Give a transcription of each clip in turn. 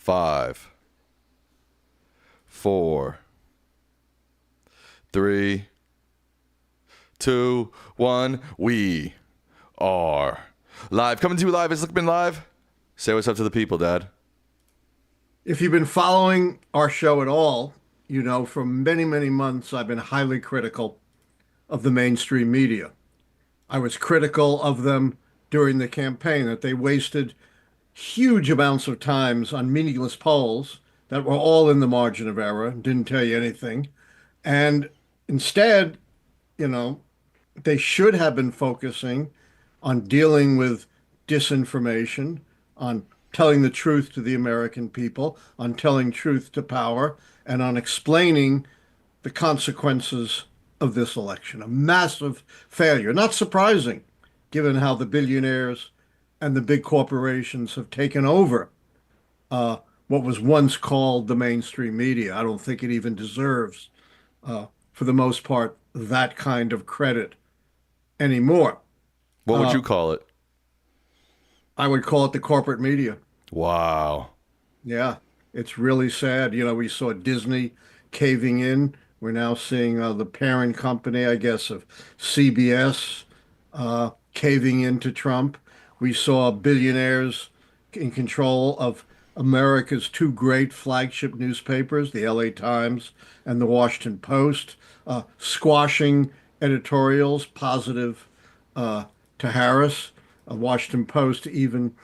5, 4, 3, 2, 1. We are live. Coming to you live. It's Lichtman live. Say what's up to the people, Dad. If you've been following our show at all, you know for many, many months I've been highly critical of the mainstream media. I was critical of them during the campaign, that they wasted huge amounts of times on meaningless polls that were all in the margin of error, didn't tell you anything. And instead, you know, they should have been focusing on dealing with disinformation, on telling the truth to the American people, on telling truth to power, and on explaining the consequences of this election. A massive failure. Not surprising, given how the billionaires and the big corporations have taken over what was once called the mainstream media. I don't think it even deserves, for the most part, that kind of credit anymore. What would Uh, you call it? I would call it the corporate media. Wow. Yeah, it's really sad. You know, we saw Disney caving in. We're now seeing the parent company, I guess, of CBS caving into Trump. We saw billionaires in control of America's two great flagship newspapers, the LA Times and the Washington Post, squashing editorials positive to Harris. Washington Post even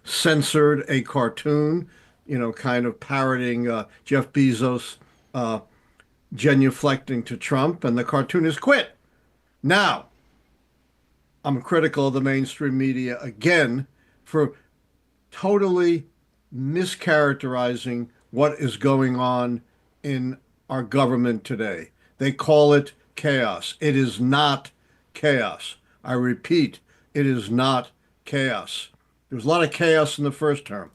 censored a cartoon, you know, kind of parroting Jeff Bezos genuflecting to Trump, and the cartoonist quit. Now, I'm critical of the mainstream media again for totally mischaracterizing what is going on in our government today. They call it chaos. It is not chaos. I repeat, it is not chaos. There was a lot of chaos in the first term.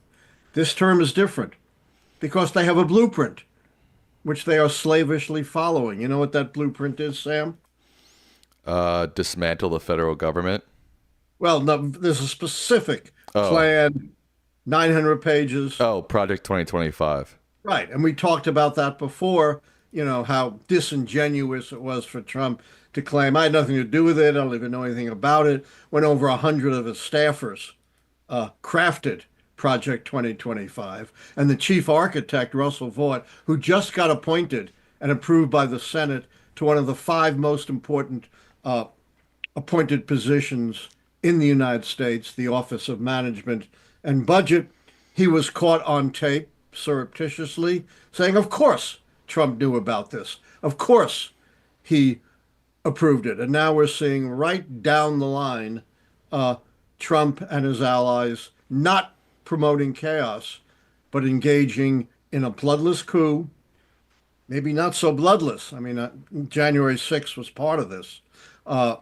This term is different because they have a blueprint, which they are slavishly following. You know what that blueprint is, Sam? Dismantle the federal government. Well, no, there's a specific Oh. plan, 900 pages. Oh, Project 2025. Right. And we talked about that before, you know, how disingenuous it was for Trump to claim I had nothing to do with it. I don't even know anything about it. When over 100 of his staffers crafted Project 2025. And the chief architect, Russell Vought, who just got appointed and approved by the Senate to one of the five most important uh, appointed positions in the United States, the Office of Management and Budget, he was caught on tape surreptitiously saying, of course, Trump knew about this. Of course, he approved it. And now we're seeing right down the line uh, Trump and his allies not promoting chaos, but engaging in a bloodless coup, maybe not so bloodless. I mean, January 6th was part of this, uh,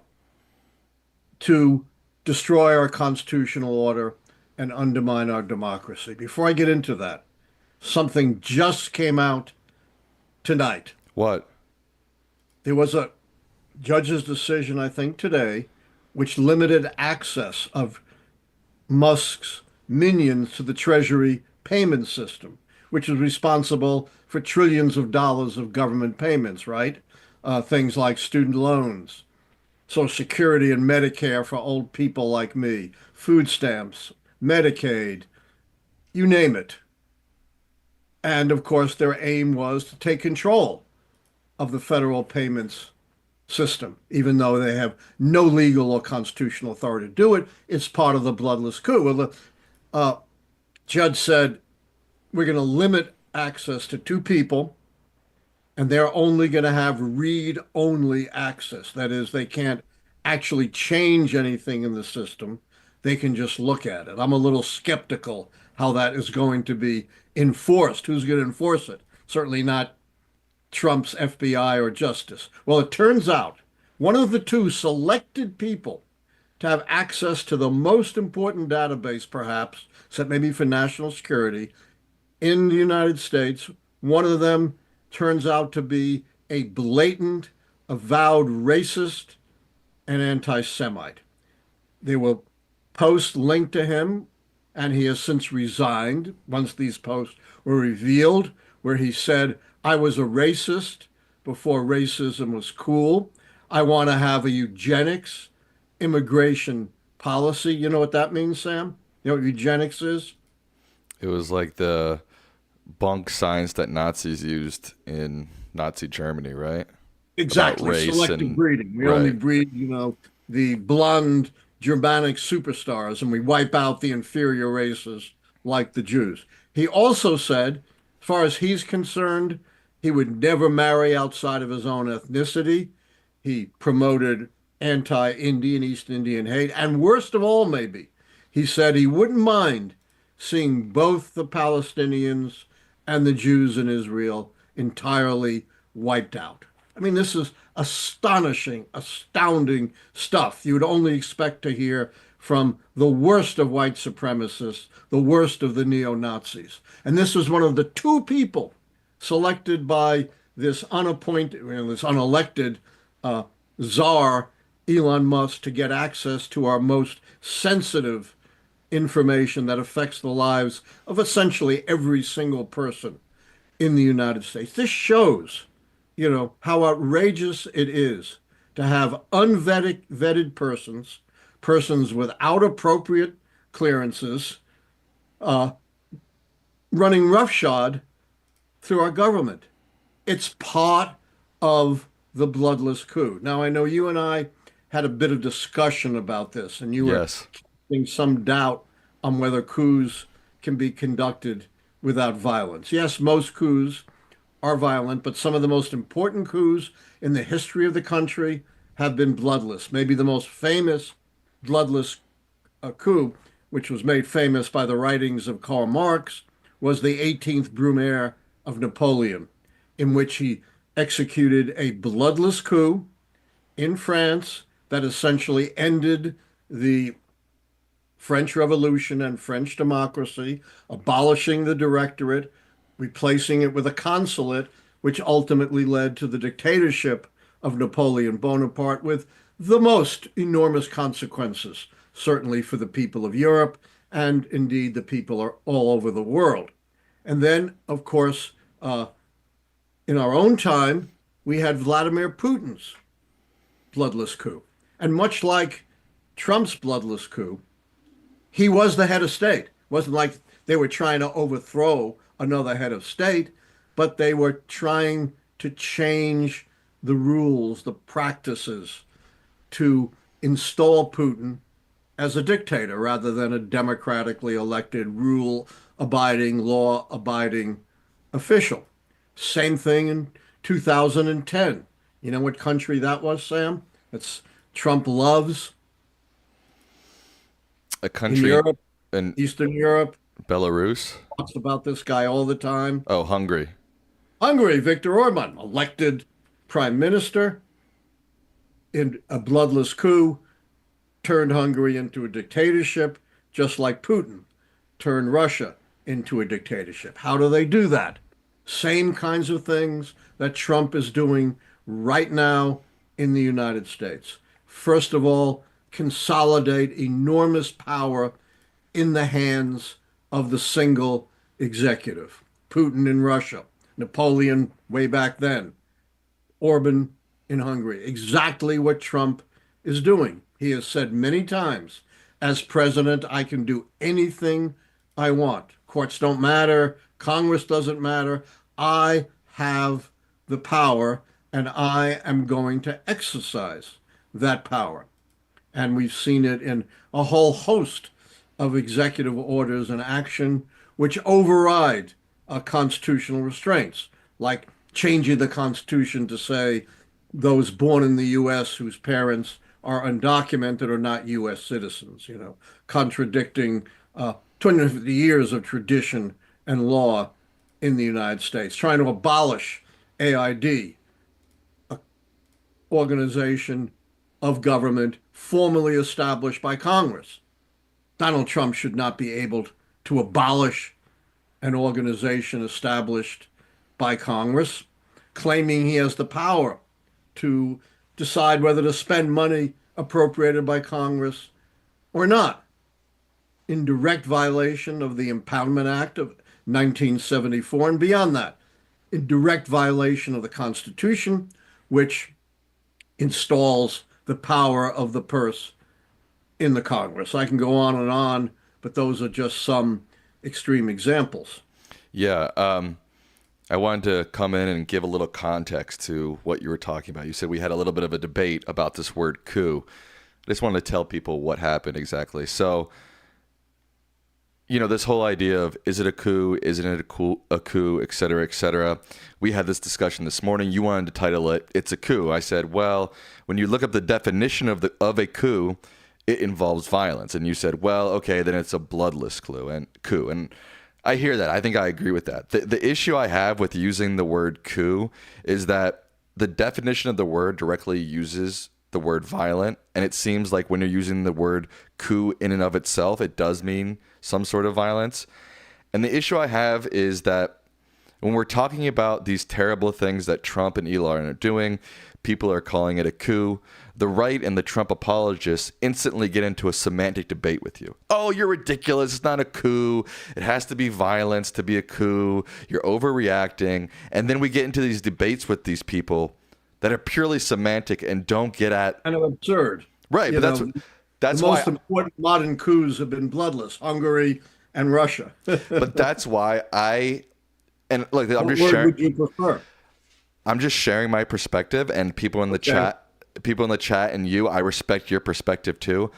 to destroy our constitutional order and undermine our democracy. Before I get into that, something just came out tonight. What? There was a judge's decision, I think, today, which limited access of Musk's minions to the Treasury payment system, which is responsible for trillions of dollars of government payments, right? Things like student loans, Social Security and Medicare for old people like me, food stamps, Medicaid, you name it. And of course, their aim was to take control of the federal payments system, even though they have no legal or constitutional authority to do it. It's part of the bloodless coup. Well, the uh, judge said, we're going to limit access to two people, and they're only going to have read-only access. That is, they can't actually change anything in the system. They can just look at it. I'm a little skeptical how that is going to be enforced. Who's going to enforce it? Certainly not Trump's FBI or justice. Well, it turns out one of the two selected people to have access to the most important database, perhaps, except maybe for national security, in the United States, one of them turns out to be a blatant, avowed racist and anti-Semite. There were posts linked to him and he has since resigned once these posts were revealed, where he said, I was a racist before racism was cool. I want to have a eugenics immigration policy. You know what that means, Sam? You know what eugenics is? It was like the bunk science that Nazis used in Nazi Germany, right? About Exactly, race selective and breeding. We only right. breed, the blonde Germanic superstars, and we wipe out the inferior races like the Jews. He also said, as far as he's concerned, he would never marry outside of his own ethnicity. He promoted anti-Indian, East Indian hate, and worst of all, maybe, he said he wouldn't mind seeing both the Palestinians and the Jews in Israel entirely wiped out. I mean, this is astonishing, astounding stuff you would only expect to hear from the worst of white supremacists, the worst of the neo-Nazis. And this was one of the two people selected by this unappointed, this unelected czar, Elon Musk, to get access to our most sensitive information that affects the lives of essentially every single person in the United States. This shows, how outrageous it is to have unvetted persons without appropriate clearances, uh, running roughshod through our government. It's part of the bloodless coup. Now, I know you and I had a bit of discussion about this, and you were Yes. casting some doubt on whether coups can be conducted without violence. Yes, most coups are violent, but some of the most important coups in the history of the country have been bloodless. Maybe the most famous bloodless coup, which was made famous by the writings of Karl Marx, was the 18th Brumaire of Napoleon, in which he executed a bloodless coup in France that essentially ended the French Revolution and French democracy, abolishing the Directorate, replacing it with a consulate, which ultimately led to the dictatorship of Napoleon Bonaparte with the most enormous consequences, certainly for the people of Europe and indeed the people are all over the world. And then, of course, in our own time, we had Vladimir Putin's bloodless coup. And much like Trump's bloodless coup, he was the head of state. It wasn't like they were trying to overthrow another head of state, but they were trying to change the rules, the practices to install Putin as a dictator rather than a democratically elected rule abiding, law abiding official. Same thing in 2010. You know what country that was, Sam? It's Trump loves A in country Europe, in Eastern Europe, Belarus. talks about this guy all the time. Oh, Hungary. Hungary, Viktor Orban, elected prime minister in a bloodless coup, turned Hungary into a dictatorship, just like Putin turned Russia into a dictatorship. How do they do that? Same kinds of things that Trump is doing right now in the United States. First of all, consolidate enormous power in the hands of the single executive. Putin in Russia, Napoleon way back then, Orban in Hungary. Exactly what Trump is doing. He has said many times, as president, I can do anything I want. Courts don't matter. Congress doesn't matter. I have the power and I am going to exercise that power. And we've seen it in a whole host of executive orders and action which override constitutional restraints, like changing the Constitution to say those born in the U.S. whose parents are undocumented are not U.S. citizens, contradicting 250 years of tradition and law in the United States, trying to abolish AID, organization of government formally established by Congress. Donald Trump should not be able to abolish an organization established by Congress, claiming he has the power to decide whether to spend money appropriated by Congress or not. in direct violation of the Impoundment Act of 1974, and beyond that, in direct violation of the Constitution, which installs the power of the purse in the Congress. I can go on, but those are just some extreme examples. Yeah. I wanted to come in and give a little context to what you were talking about. You said we had a little bit of a debate about this word coup. I just wanted to tell people what happened exactly. So, this whole idea of is it a coup, isn't it a coup, et cetera, et cetera. We had this discussion this morning. You wanted to title it, "It's a coup." I said, well, when you look up the definition of a coup, it involves violence. And you said, well, okay, then it's a bloodless coup. And I hear that. I think I agree with that. The issue I have with using the word coup is that the definition of the word directly uses the word violent. And it seems like when you're using the word coup in and of itself, it does mean some sort of violence. And the issue I have is that when we're talking about these terrible things that Trump and Elon are doing, people are calling it a coup. The right and the Trump apologists instantly get into a semantic debate with you. Oh, you're ridiculous. It's not a coup. It has to be violence to be a coup. You're overreacting. And then we get into these debates with these people that are purely semantic and don't get at... Kind of absurd. Right, but that's the why... most important modern coups have been bloodless, Hungary and Russia. But that's why and look, I'm What just word sharing... would you prefer? I'm just sharing my perspective, and people in the chat and you, I respect your perspective too.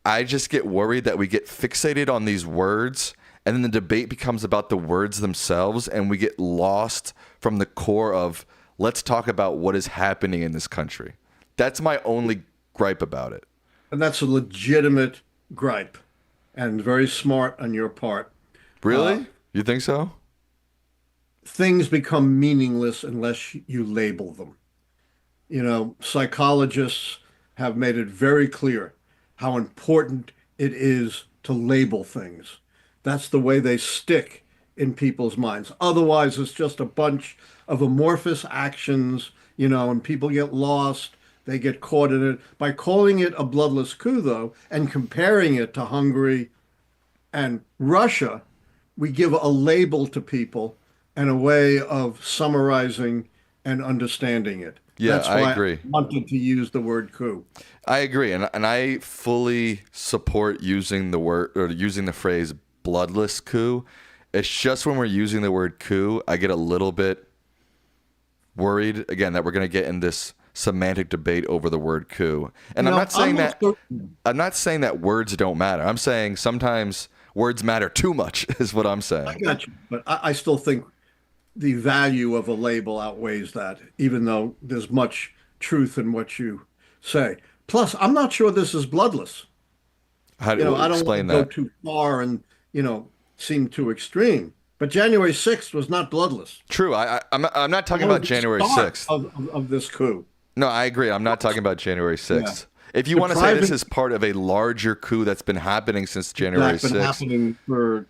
I just get worried that we get fixated on these words, and then the debate becomes about the words themselves, and we get lost from the core of let's talk about what is happening in this country. That's my only gripe about it. And that's a legitimate gripe, and very smart on your part. Really? You think so? Things become meaningless unless you label them. Psychologists have made it very clear how important it is to label things. That's the way they stick in people's minds. Otherwise, it's just a bunch of amorphous actions, and people get lost. They get caught in it. By calling it a bloodless coup, though, and comparing it to Hungary and Russia, we give a label to people and a way of summarizing and understanding it. Yeah, That's why I agree. I wanted to use the word coup. I agree, and I fully support using the word or using the phrase bloodless coup. It's just when we're using the word coup, I get a little bit worried again that we're going to get in this semantic debate over the word coup. And I'm not saying that words don't matter. I'm saying sometimes words matter too much is what I'm saying. I got you, but I still think the value of a label outweighs that, even though there's much truth in what you say. Plus, I'm not sure this is bloodless. How do you I don't explain want to that? go too far and, seem too extreme. But January 6th was not bloodless. True. I'm not talking It was about the January start 6th. of this coup. No, I agree. I'm not talking about January 6th. Yeah. If you The want to say this private- is part of a larger coup that's been happening since January That's been 6th. happening for,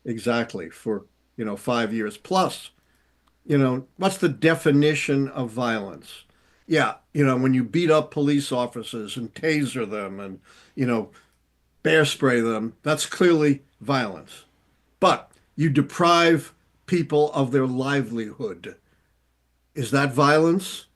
exactly, for, 5 years plus. What's the definition of violence? Yeah, when you beat up police officers and taser them and, bear spray them, that's clearly violence. But you deprive people of their livelihood. Is that violence?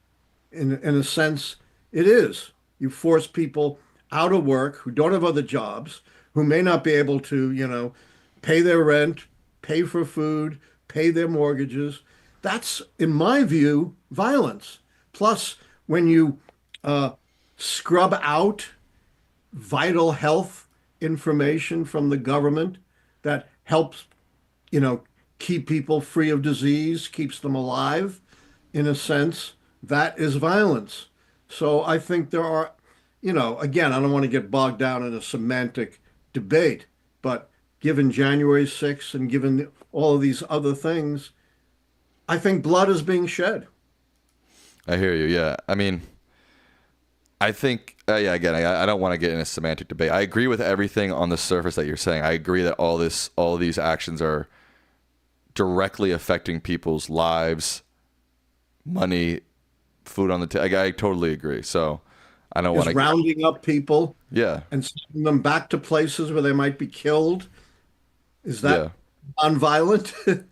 In a sense, it is. You force people out of work who don't have other jobs, who may not be able to, pay their rent, pay for food, pay their mortgages. That's, in my view, violence. Plus, when you scrub out vital health information from the government that helps, keep people free of disease, keeps them alive, in a sense, that is violence. So I think there are, again, I don't want to get bogged down in a semantic debate, but given January 6th and given all of these other things, I think blood is being shed. I hear you. Yeah. I mean, I think, again, I don't want to get in a semantic debate. I agree with everything on the surface that you're saying. I agree that all of these actions are directly affecting people's lives, money, food on the table. I totally agree. So I don't want Is to. rounding up people Yeah, and sending them back to places where they might be killed, is yeah. that nonviolent?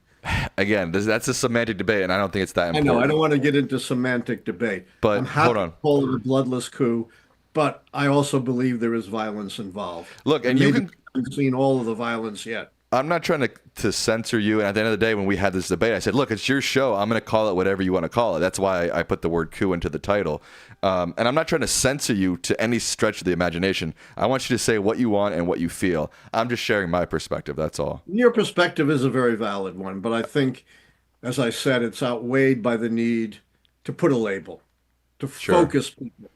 Again, that's a semantic debate, and I don't think it's that I know, I don't important. want to get into semantic debate. I'm But hold happy to on. call it a bloodless coup, but I also believe there is violence involved. Look, And and you maybe can. we haven't seen all of the violence yet. I'm not trying to censor you. And at the end of the day, when we had this debate, I said, look, it's your show. I'm going to call it whatever you want to call it. That's why I put the word coup into the title. And I'm not trying to censor you to any stretch of the imagination. I want you to say what you want and what you feel. I'm just sharing my perspective. That's all. Your perspective is a very valid one, but I think, as I said, it's outweighed by the need to put a label, to Sure. focus people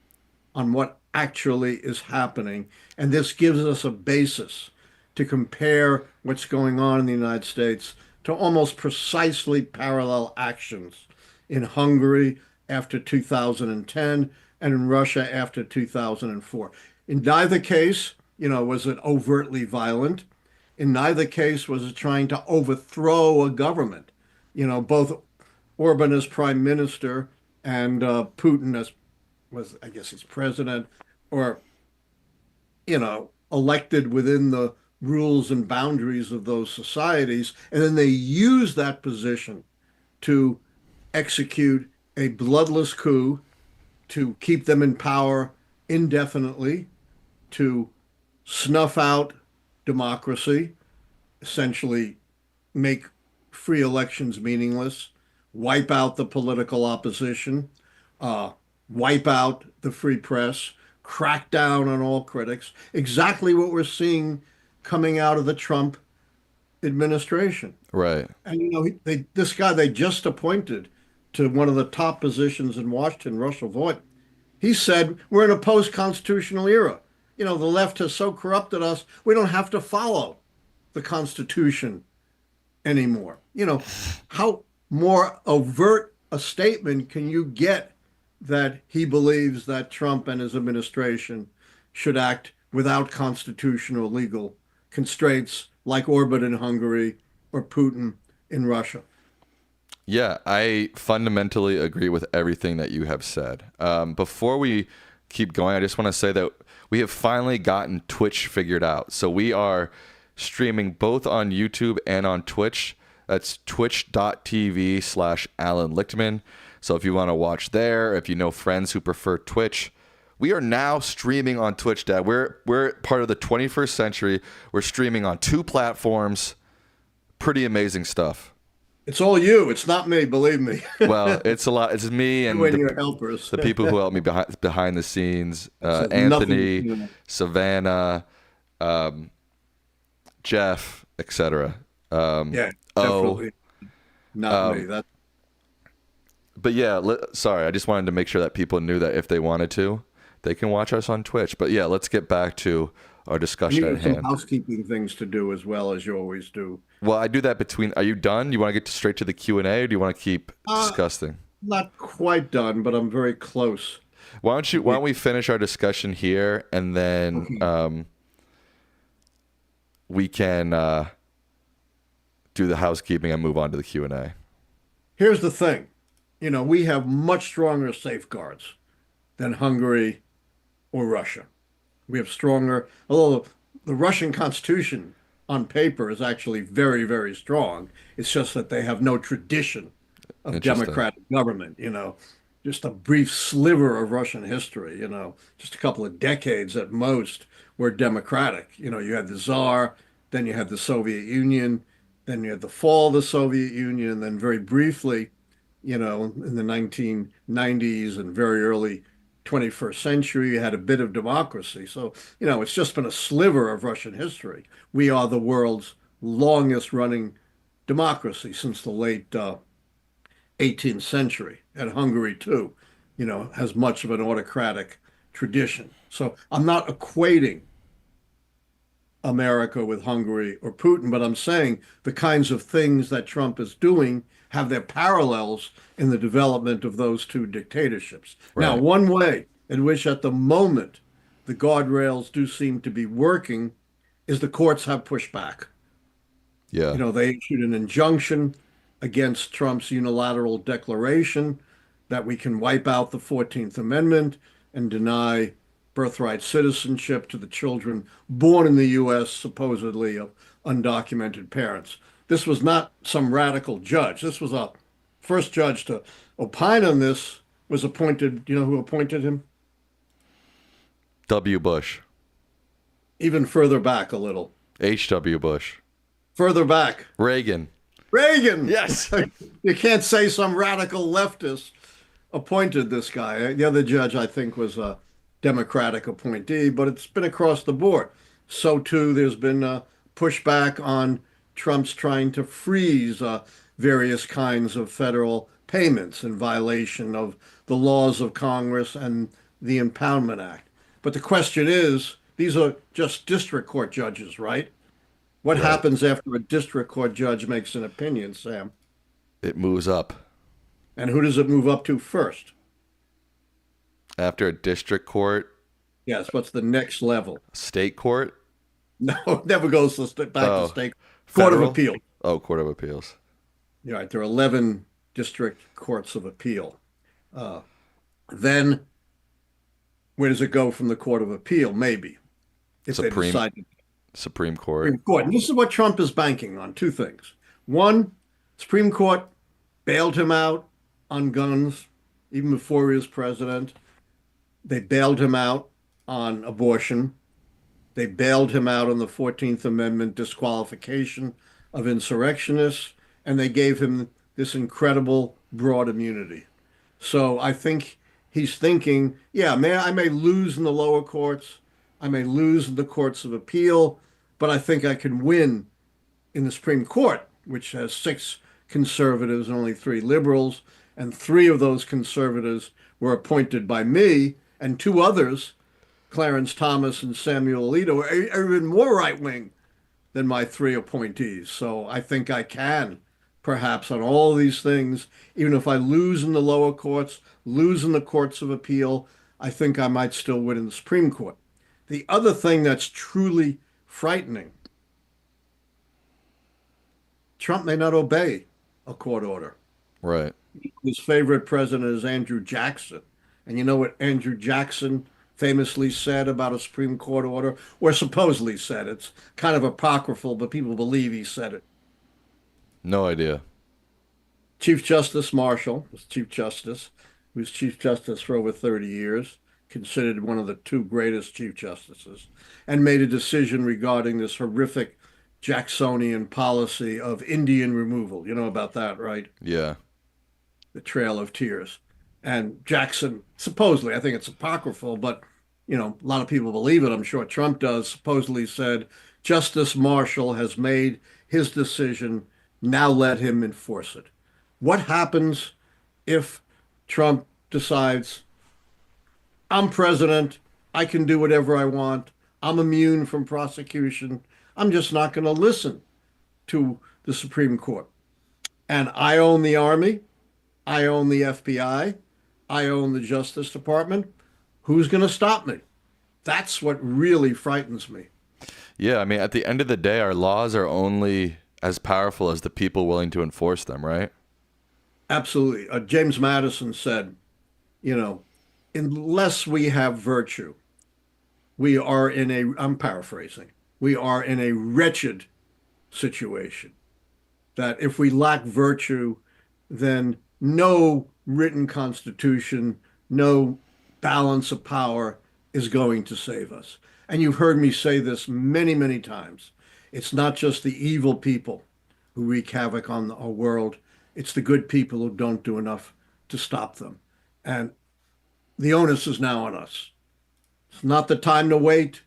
on what actually is happening. And this gives us a basis to compare what's going on in the United States to almost precisely parallel actions in Hungary after 2010 and in Russia after 2004. In neither case, was it overtly violent. In neither case was it trying to overthrow a government. Both Orban as prime minister and Putin as was, I guess he's president, or, elected within the rules and boundaries of those societies. And then they use that position to execute a bloodless coup to keep them in power indefinitely, to snuff out democracy, essentially make free elections meaningless, wipe out the political opposition, uh, wipe out the free press, crack down on all critics. Exactly what we're seeing coming out of the Trump administration. Right. And this guy they just appointed to one of the top positions in Washington, Russell Voigt, he said we're in a post-constitutional era. The left has so corrupted us, we don't have to follow the Constitution anymore. How more overt a statement can you get that he believes that Trump and his administration should act without constitutional legal constraints like Orban in Hungary or Putin in Russia? Yeah, I fundamentally agree with everything that you have said. Before we keep going, I just want to say that we have finally gotten Twitch figured out. So we are streaming both on YouTube and on Twitch. That's twitch.tv/Allan Lichtman. So if you want to watch there, if you know friends who prefer Twitch, we are now streaming on Twitch, Dad. We're part of the 21st century. We're streaming on 2 platforms. Pretty amazing stuff. It's all you. It's not me, believe me. Well, it's a lot. It's me and You and your helpers. the people who help me behind the scenes. This has nothing to Anthony, do with it. Savannah, Jeff, etc. Yeah, Oh, definitely not me. That but yeah, sorry. I just wanted to make sure that people knew that if they wanted to, they can watch us on Twitch. But yeah, let's get back to our discussion you at have some hand. housekeeping things to do as well as you always do. Well, I do that between. Are you done? You want to get straight to the Q&A, or do you want to keep discussing? Not quite done, but I'm very close. Why don't we finish our discussion here, and then Okay. we can do the housekeeping and move on to the Q&A. Here's the thing. We have much stronger safeguards than Hungary or Russia. We have stronger, although the Russian Constitution on paper is actually very, very strong. It's just that they have no tradition of Interesting. democratic government, just a brief sliver of Russian history, just a couple of decades at most were democratic. You had the Tsar, then you had the Soviet Union, then you had the fall of the Soviet Union, and then very briefly, in the 1990s and very early 21st century, you had a bit of democracy. So, it's just been a sliver of Russian history. We are the world's longest running democracy since the late 18th century, and Hungary too, has much of an autocratic tradition. So I'm not equating America with Hungary or Putin, but I'm saying the kinds of things that Trump is doing have their parallels in the development of those two dictatorships. Now, Right. one way in which at the moment the guardrails do seem to be working is the courts have pushed back. Yeah. They issued an injunction against Trump's unilateral declaration that we can wipe out the 14th Amendment. and deny birthright citizenship to the children born in the U.S., supposedly of undocumented parents. This was not some radical judge. This was a first judge to opine on this was appointed. You know who appointed him? W. Bush. Even further back a little. H.W. Bush. Further back. Reagan. Reagan. Yes. You can't say some radical leftist appointed this guy. The other judge, I think, was a Democratic appointee, but it's been across the board. So, too, there's been pushback on Trump's trying to freeze various kinds of federal payments in violation of the laws of Congress and the Impoundment Act. But the question is, these are just district court judges, right? What Right. happens after a district court judge makes an opinion, Sam? It moves up. And who does it move up to first? After a district court, Yes, what's the next level? state court. No, it never goes to back to Oh, state court of federal? appeal. Oh, Court of Appeals. You're right. There are 11 district courts of appeal. Then where does it go from the court of appeal? Maybe if they Supreme decide Supreme Court. Supreme Court. And this is what Trump is banking on, two things. One, Supreme Court bailed him out on guns even before he was president. They bailed him out on abortion. They bailed him out on the 14th Amendment disqualification of insurrectionists, and they gave him this incredible broad immunity. So I think he's thinking, yeah, I may lose in the lower courts, I may lose in the courts of appeal, but I think I can win in the Supreme Court, which has 6 conservatives and only 3 liberals, and 3 of those conservatives were appointed by me, and 2 others, Clarence Thomas and Samuel Alito, are even more right wing than my 3 appointees. So I think I can, perhaps, on all these things, even if I lose in the lower courts, lose in the courts of appeal, I think I might still win in the Supreme Court. The other thing that's truly frightening, Trump may not obey a court order. Right. His favorite president is Andrew Jackson. And you know what Andrew Jackson famously said about a Supreme Court order, or supposedly said? It's kind of apocryphal, but people believe he said it. No idea. Chief Justice Marshall was Chief Justice, who was Chief Justice for over 30 years, considered one of the 2 greatest Chief Justices, and made a decision regarding this horrific Jacksonian policy of Indian removal. You know about that, right? Yeah. The Trail of Tears. And Jackson, supposedly, I think it's apocryphal, but a lot of people believe it. I'm sure Trump does. Supposedly said, Justice Marshall has made his decision. Now let him enforce it. What happens if Trump decides, I'm president, I can do whatever I want, I'm immune from prosecution, I'm just not going to listen to the Supreme Court? And I own the Army, I own the FBI, I own the Justice Department. Who's going to stop me? That's what really frightens me. Yeah, I mean, at the end of the day, our laws are only as powerful as the people willing to enforce them, right? Absolutely. James Madison said, unless we have virtue, we are in I'm paraphrasing, we are in a wretched situation. That if we lack virtue, then no written constitution, no balance of power is going to save us. And you've heard me say this many, many times. It's not just the evil people who wreak havoc on our world. It's the good people who don't do enough to stop them. And the onus is now on us. It's not the time to wait.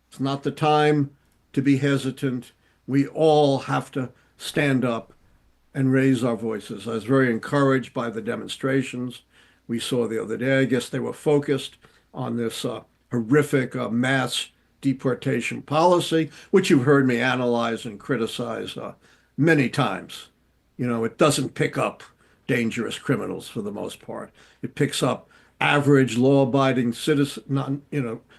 It's not the time to be hesitant. We all have to stand up and raise our voices. I was very encouraged by the demonstrations we saw the other day. I guess they were focused on this horrific mass deportation policy, which you've heard me analyze and criticize many times. It doesn't pick up dangerous criminals for the most part. It picks up average law-abiding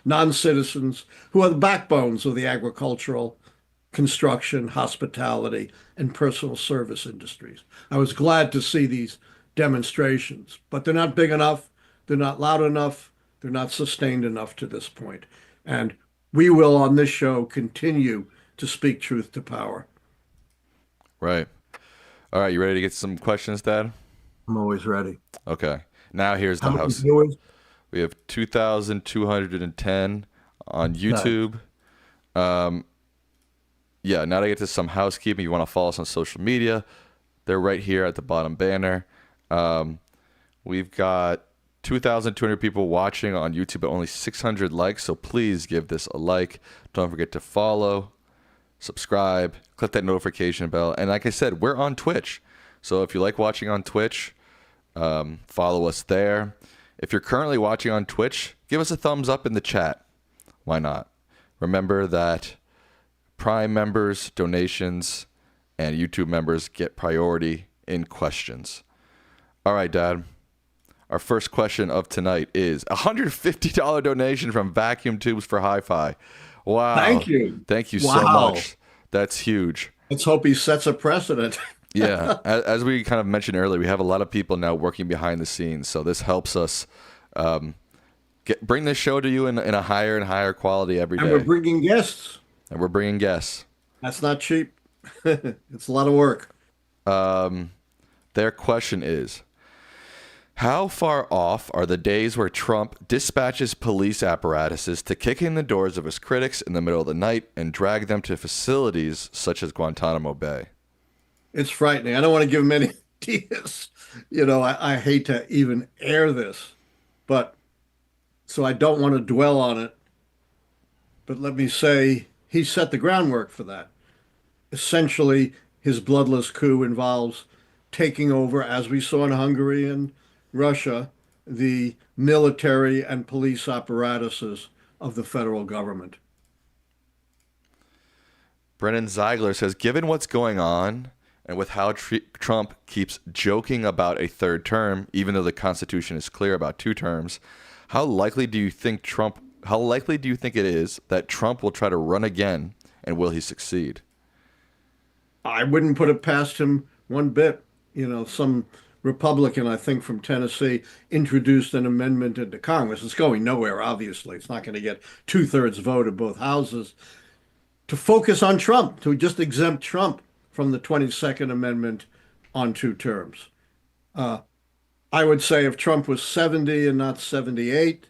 non-citizens who are the backbones of the agricultural, construction, hospitality, and personal service industries. I was glad to see these demonstrations, but they're not big enough. They're not loud enough. They're not sustained enough to this point. And we will on this show continue to speak truth to power. Right. All right. You ready to get some questions, Dad? I'm always ready. Okay. Now here's How the many house. viewers? We have 2,210 on Nice. YouTube. Yeah, now to get to some housekeeping. You want to follow us on social media. They're right here at the bottom banner. We've got 2,200 people watching on YouTube, but only 600 likes. So please give this a like. Don't forget to follow, subscribe, click that notification bell. And like I said, we're on Twitch. So if you like watching on Twitch, follow us there. If you're currently watching on Twitch, give us a thumbs up in the chat. Why not? Remember that Prime members, donations, and YouTube members get priority in questions. All right, Dad. Our first question of tonight is a $150 donation from Vacuum Tubes for Hi-Fi. Wow. Thank you. Thank you so Wow. much. That's huge. Let's hope he sets a precedent. Yeah. As we kind of mentioned earlier, we have a lot of people now working behind the scenes. So this helps us bring this show to you in a higher and higher quality every And day. we're bringing guests. And we're bringing guests. That's not cheap. It's a lot of work. Their question is, how far off are the days where Trump dispatches police apparatuses to kick in the doors of his critics in the middle of the night and drag them to facilities such as Guantanamo Bay? It's frightening. I don't want to give him any ideas. I hate to even air this, but so I don't want to dwell on it. But let me say he set the groundwork for that. Essentially, his bloodless coup involves taking over, as we saw in Hungary and Russia, the military and police apparatuses of the federal government. Brennan Ziegler says, given what's going on and with how Trump keeps joking about a third term, even though the Constitution is clear about 2 terms, how likely do you think it is that Trump will try to run again, and will he succeed? I wouldn't put it past him one bit. Some Republican, I think from Tennessee, introduced an amendment into Congress. It's going nowhere, obviously. It's not going to get 2/3 vote of both houses to focus on Trump, to just exempt Trump from the 22nd Amendment on 2 terms. I would say if Trump was 70 and not 78,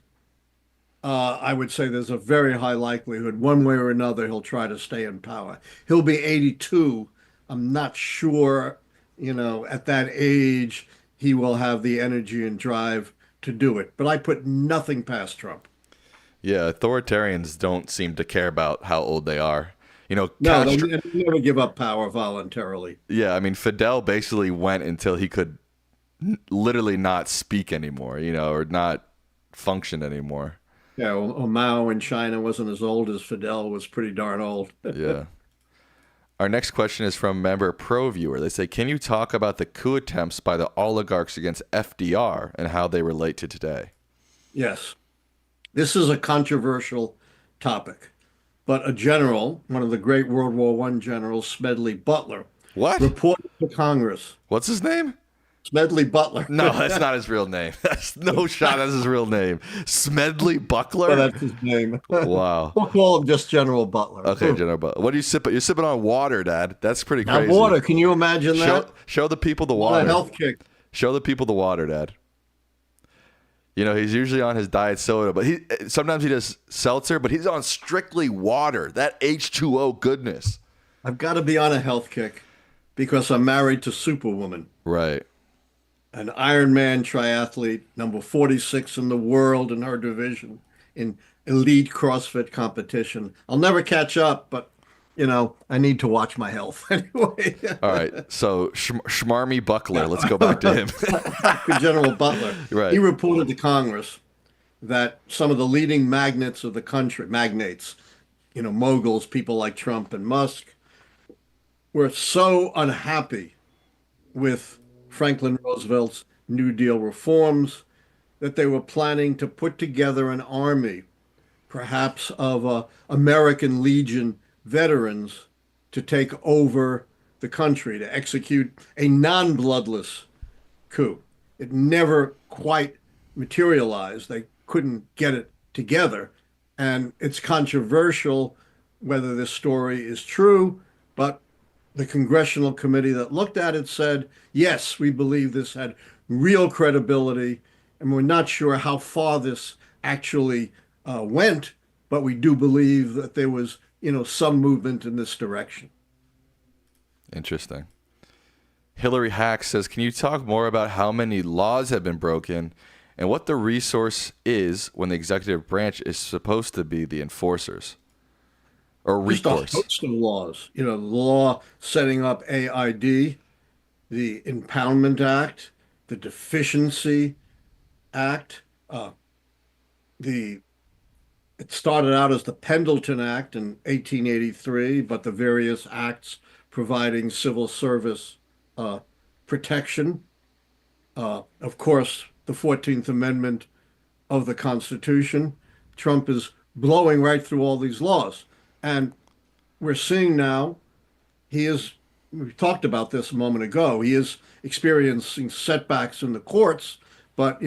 I would say there's a very high likelihood, one way or another, he'll try to stay in power. He'll be 82. I'm not sure, at that age, he will have the energy and drive to do it. But I put nothing past Trump. Yeah, authoritarians don't seem to care about how old they are. No, Castro, they never give up power voluntarily. yeah, I mean, Fidel basically went until he could literally not speak anymore, or not function anymore. Yeah, well, Mao in China wasn't as old as Fidel was pretty darn old. Yeah. Our next question is from member Pro Viewer. They say, can you talk about the coup attempts by the oligarchs against FDR and how they relate to today? Yes, this is a controversial topic, but a general, one of the great World War I generals, Smedley Butler, What? reported to Congress. What's his name? Smedley Butler. No, that's not his real name. That's no shot. That's his real name. Smedley Buckler. Oh, that's his name. Wow. We'll call him just General Butler. Okay, General Butler. What are you sipping? You're sipping on water, Dad. That's pretty Now, crazy. water. Can you imagine that? Show the people the What water. a health kick. Show the people the water, Dad. He's usually on his diet soda, but sometimes he does seltzer, but he's on strictly water. That H2O goodness. I've got to be on a health kick because I'm married to Superwoman, Right. an Ironman triathlete, number 46 in the world in her division in elite CrossFit competition. I'll never catch up, but I need to watch my health anyway. All right. So Schmarmy Buckler. Let's go back to him. General Butler. Right. He reported to Congress that some of the leading magnates of the country, moguls, people like Trump and Musk, were so unhappy with Franklin Roosevelt's New Deal reforms that they were planning to put together an army, perhaps of American Legion veterans, to take over the country, to execute a non-bloodless coup. It never quite materialize. They couldn't get it together. And it's controversial whether this story is true, but the congressional committee that looked at it said, yes, we believe this had real credibility, and we're not sure how far this actually went, but we do believe that there was, some movement in this direction. Interesting. Hillary Hack says, can you talk more about how many laws have been broken and what the resource is when the executive branch is supposed to be the enforcers or Just a recourse? host of laws, the law setting up AID, the Impoundment Act, the Deficiency Act, the it started out as the Pendleton Act in 1883, but the various acts providing civil service uh, protection. Of course, the 14th Amendment of the Constitution. Trump is blowing right through all these laws. And we're seeing now we talked about this a moment ago, he is experiencing setbacks in the courts, but,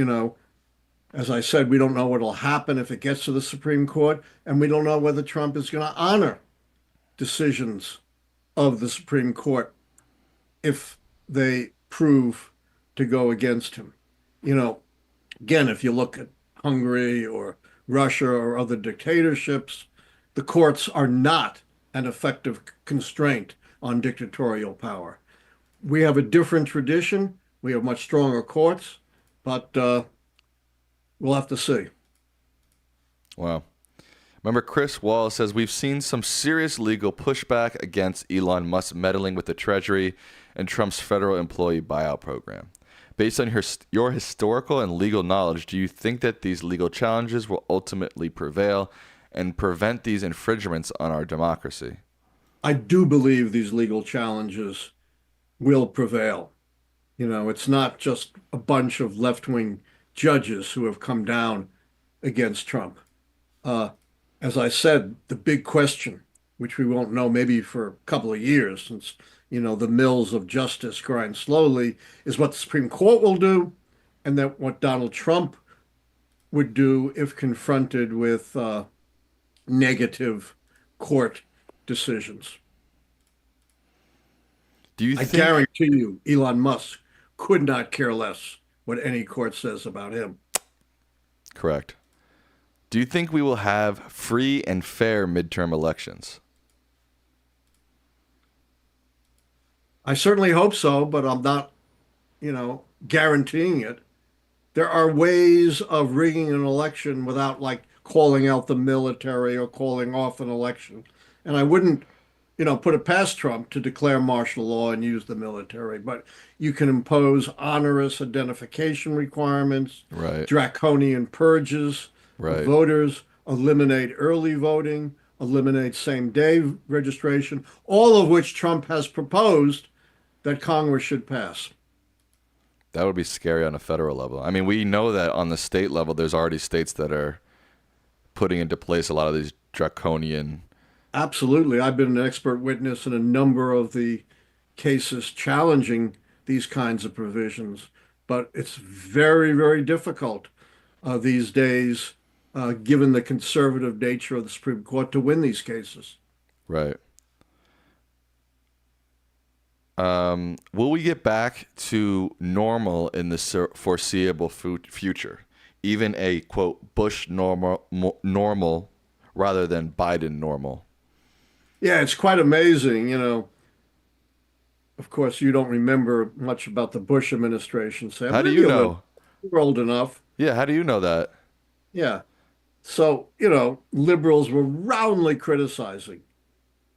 as I said, we don't know what will happen if it gets to the Supreme Court, and we don't know whether Trump is going to honor decisions of the Supreme Court if they prove to go against him. Again, if you look at Hungary or Russia or other dictatorships, the courts are not an effective constraint on dictatorial power. We have a different tradition. We have much stronger courts, but we'll have to see. Wow. Remember, Chris Wall says, we've seen some serious legal pushback against Elon Musk meddling with the Treasury and Trump's federal employee buyout program. Based on your historical and legal knowledge, do you think that these legal challenges will ultimately prevail and prevent these infringements on our democracy? I do believe these legal challenges will prevail. It's not just a bunch of left-wing judges who have come down against Trump. As I said, the big question, which we won't know maybe for a couple of years, since the mills of justice grind slowly, is what the Supreme Court will do, and then what Donald Trump would do if confronted with negative court decisions. I guarantee you, Elon Musk could not care less what any court says about him. Correct. Do you think we will have free and fair midterm elections? I certainly hope so, but I'm not, guaranteeing it. There are ways of rigging an election without like calling out the military or calling off an election. And I wouldn't, put it past Trump to declare martial law and use the military, but you can impose onerous identification requirements, Right. draconian purges of Right. voters, eliminate early voting, eliminate same-day registration, all of which Trump has proposed that Congress should pass. That would be scary on a federal level. I mean, we know that on the state level, there's already states that are putting into place a lot of these draconian. Absolutely. I've been an expert witness in a number of the cases challenging these kinds of provisions, but it's very, very difficult these days, given the conservative nature of the Supreme Court, to win these cases. Right. Will we get back to normal in the foreseeable future? Even a, quote, Bush normal rather than Biden normal? Yeah, it's quite amazing. Of course, you don't remember much about the Bush administration, Sam. How do you know? You're old enough. Yeah, how do you know that? Yeah. So, liberals were roundly criticizing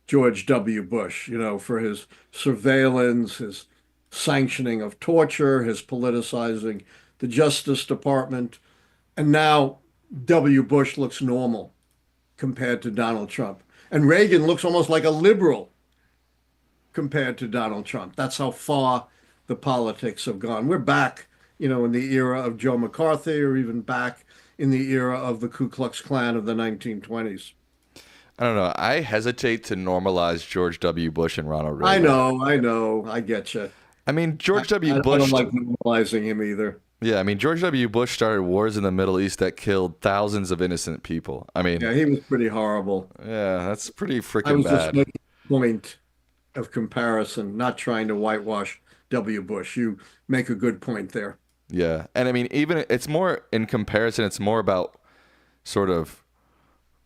George W. Bush, for his surveillance, his sanctioning of torture, his politicizing the Justice Department. And now W. Bush looks normal compared to Donald Trump. And Reagan looks almost like a liberal compared to Donald Trump. That's how far the politics have gone. We're back, in the era of Joe McCarthy, or even back in the era of the Ku Klux Klan of the 1920s. I don't know. I hesitate to normalize George W. Bush and Ronald Reagan. I know. I get you. I mean, George W. I Bush. don't like normalizing him either. Yeah, I mean, George W. Bush started wars in the Middle East that killed thousands of innocent people. I mean, Yeah, he was pretty horrible. yeah, that's pretty I freaking was just bad. making a point of comparison, not trying to whitewash W. Bush. You make a good point there. Yeah. And I mean, even it's more in comparison, it's more about sort of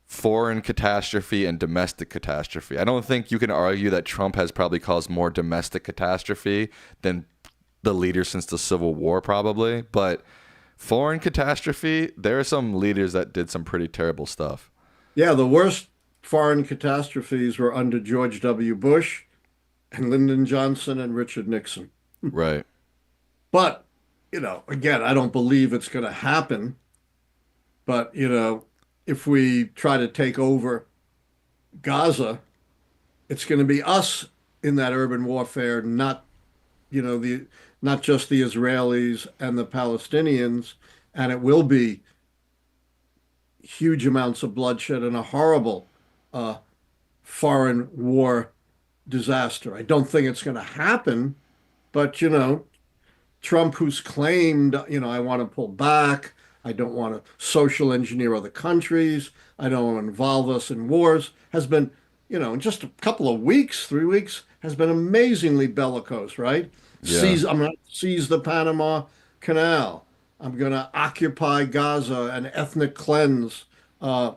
foreign catastrophe and domestic catastrophe. I don't think you can argue that Trump has probably caused more domestic catastrophe than the leaders since the Civil War, probably. But foreign catastrophe, there are some leaders that did some pretty terrible stuff. Yeah, the worst foreign catastrophes were under George W. Bush and Lyndon Johnson and Richard Nixon. Right. But, again, I don't believe it's going to happen. But, if we try to take over Gaza, it's going to be us in that urban warfare, not just the Israelis and the Palestinians, and it will be huge amounts of bloodshed and a horrible foreign war disaster. I don't think it's going to happen, but Trump, who's claimed, I want to pull back, I don't want to social engineer other countries, I don't want to involve us in wars, has been, in just a couple of weeks, 3 weeks, has been amazingly bellicose, right? Yeah. I'm going to seize the Panama Canal. I'm going to occupy Gaza and ethnic cleanse uh,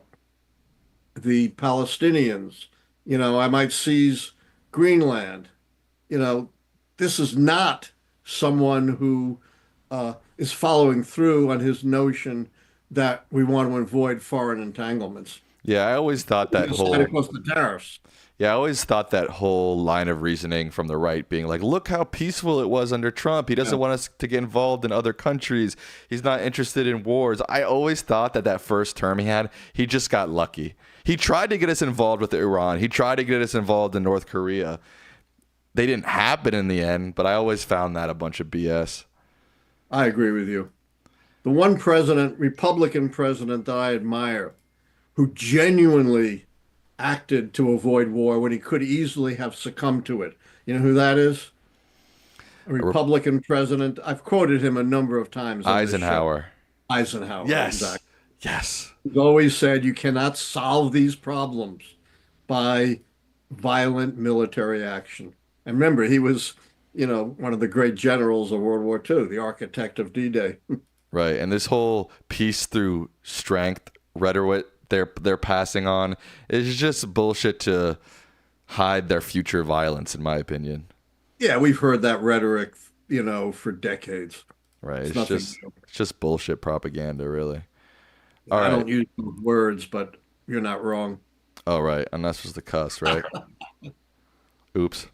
the Palestinians. I might seize Greenland. You know, this is not someone who is following through on his notion that we want to avoid foreign entanglements. Yeah, I always thought that Aside, of whole course, the tariffs. Yeah, I always thought that whole line of reasoning from the right being like, look how peaceful it was under Trump. He doesn't Yeah. want us to get involved in other countries. He's not interested in wars. I always thought that that first term he had, he just got lucky. He tried to get us involved with Iran. He tried to get us involved in North Korea. They didn't happen in the end, but I always found that a bunch of BS. I agree with you. The one president, Republican president that I admire, who genuinely acted to avoid war when he could easily have succumbed to it. You know who that is? A Republican president. I've quoted him a number of times on this show. Eisenhower. Eisenhower, Yes. exactly. Yes. He's always said you cannot solve these problems by violent military action. And remember, he was, one of the great generals of World War II, the architect of D-Day. Right. And this whole peace through strength rhetoric they're passing on is just bullshit to hide their future violence, in my opinion. Yeah, we've heard that rhetoric, for decades. Right. It's It's nothing just new. it's just bullshit propaganda, really. All I right. don't use those words, but you're not wrong. Oh, right. And that's just the cuss, right? Oops.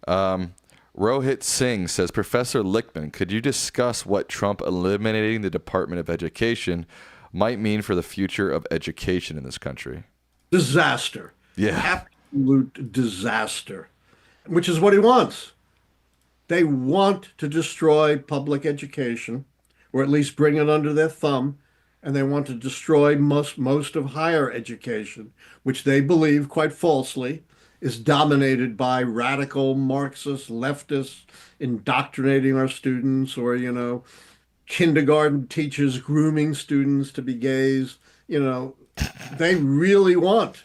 Rohit Singh says, Professor Lichtman, could you discuss what Trump eliminating the Department of Education might mean for the future of education in this country? Disaster. Yeah. Absolute disaster, which is what he wants. They want to destroy public education, or at least bring it under their thumb, and they want to destroy most of higher education, which they believe, quite falsely, is dominated by radical Marxist leftists indoctrinating our students, or kindergarten teachers grooming students to be gays. They really want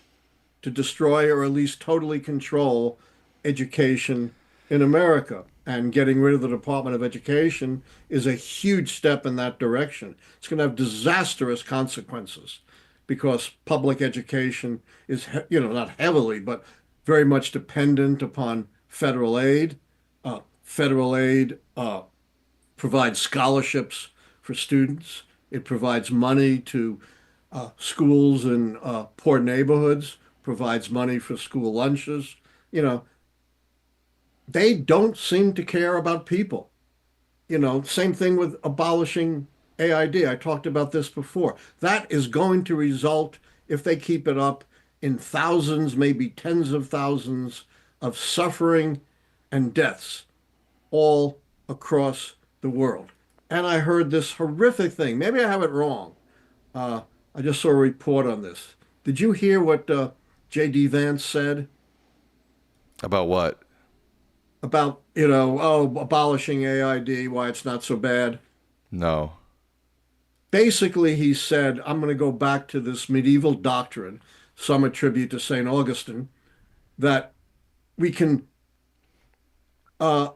to destroy or at least totally control education in America. And getting rid of the Department of Education is a huge step in that direction. It's going to have disastrous consequences because public education is, not heavily, but very much dependent upon federal aid. Federal aid provides scholarships for students. It provides money to schools in poor neighborhoods, provides money for school lunches. You know, they don't seem to care about people. Same thing with abolishing AID. I talked about this before. That is going to result, if they keep it up, in thousands, maybe tens of thousands of suffering and deaths all across the world. And I heard this horrific thing. Maybe I have it wrong. I just saw a report on this. Did you hear what J.D. Vance said About what? about, abolishing AID, why it's not so bad? No. Basically, he said, I'm going to go back to this medieval doctrine, some attribute to St. Augustine, that we can uh,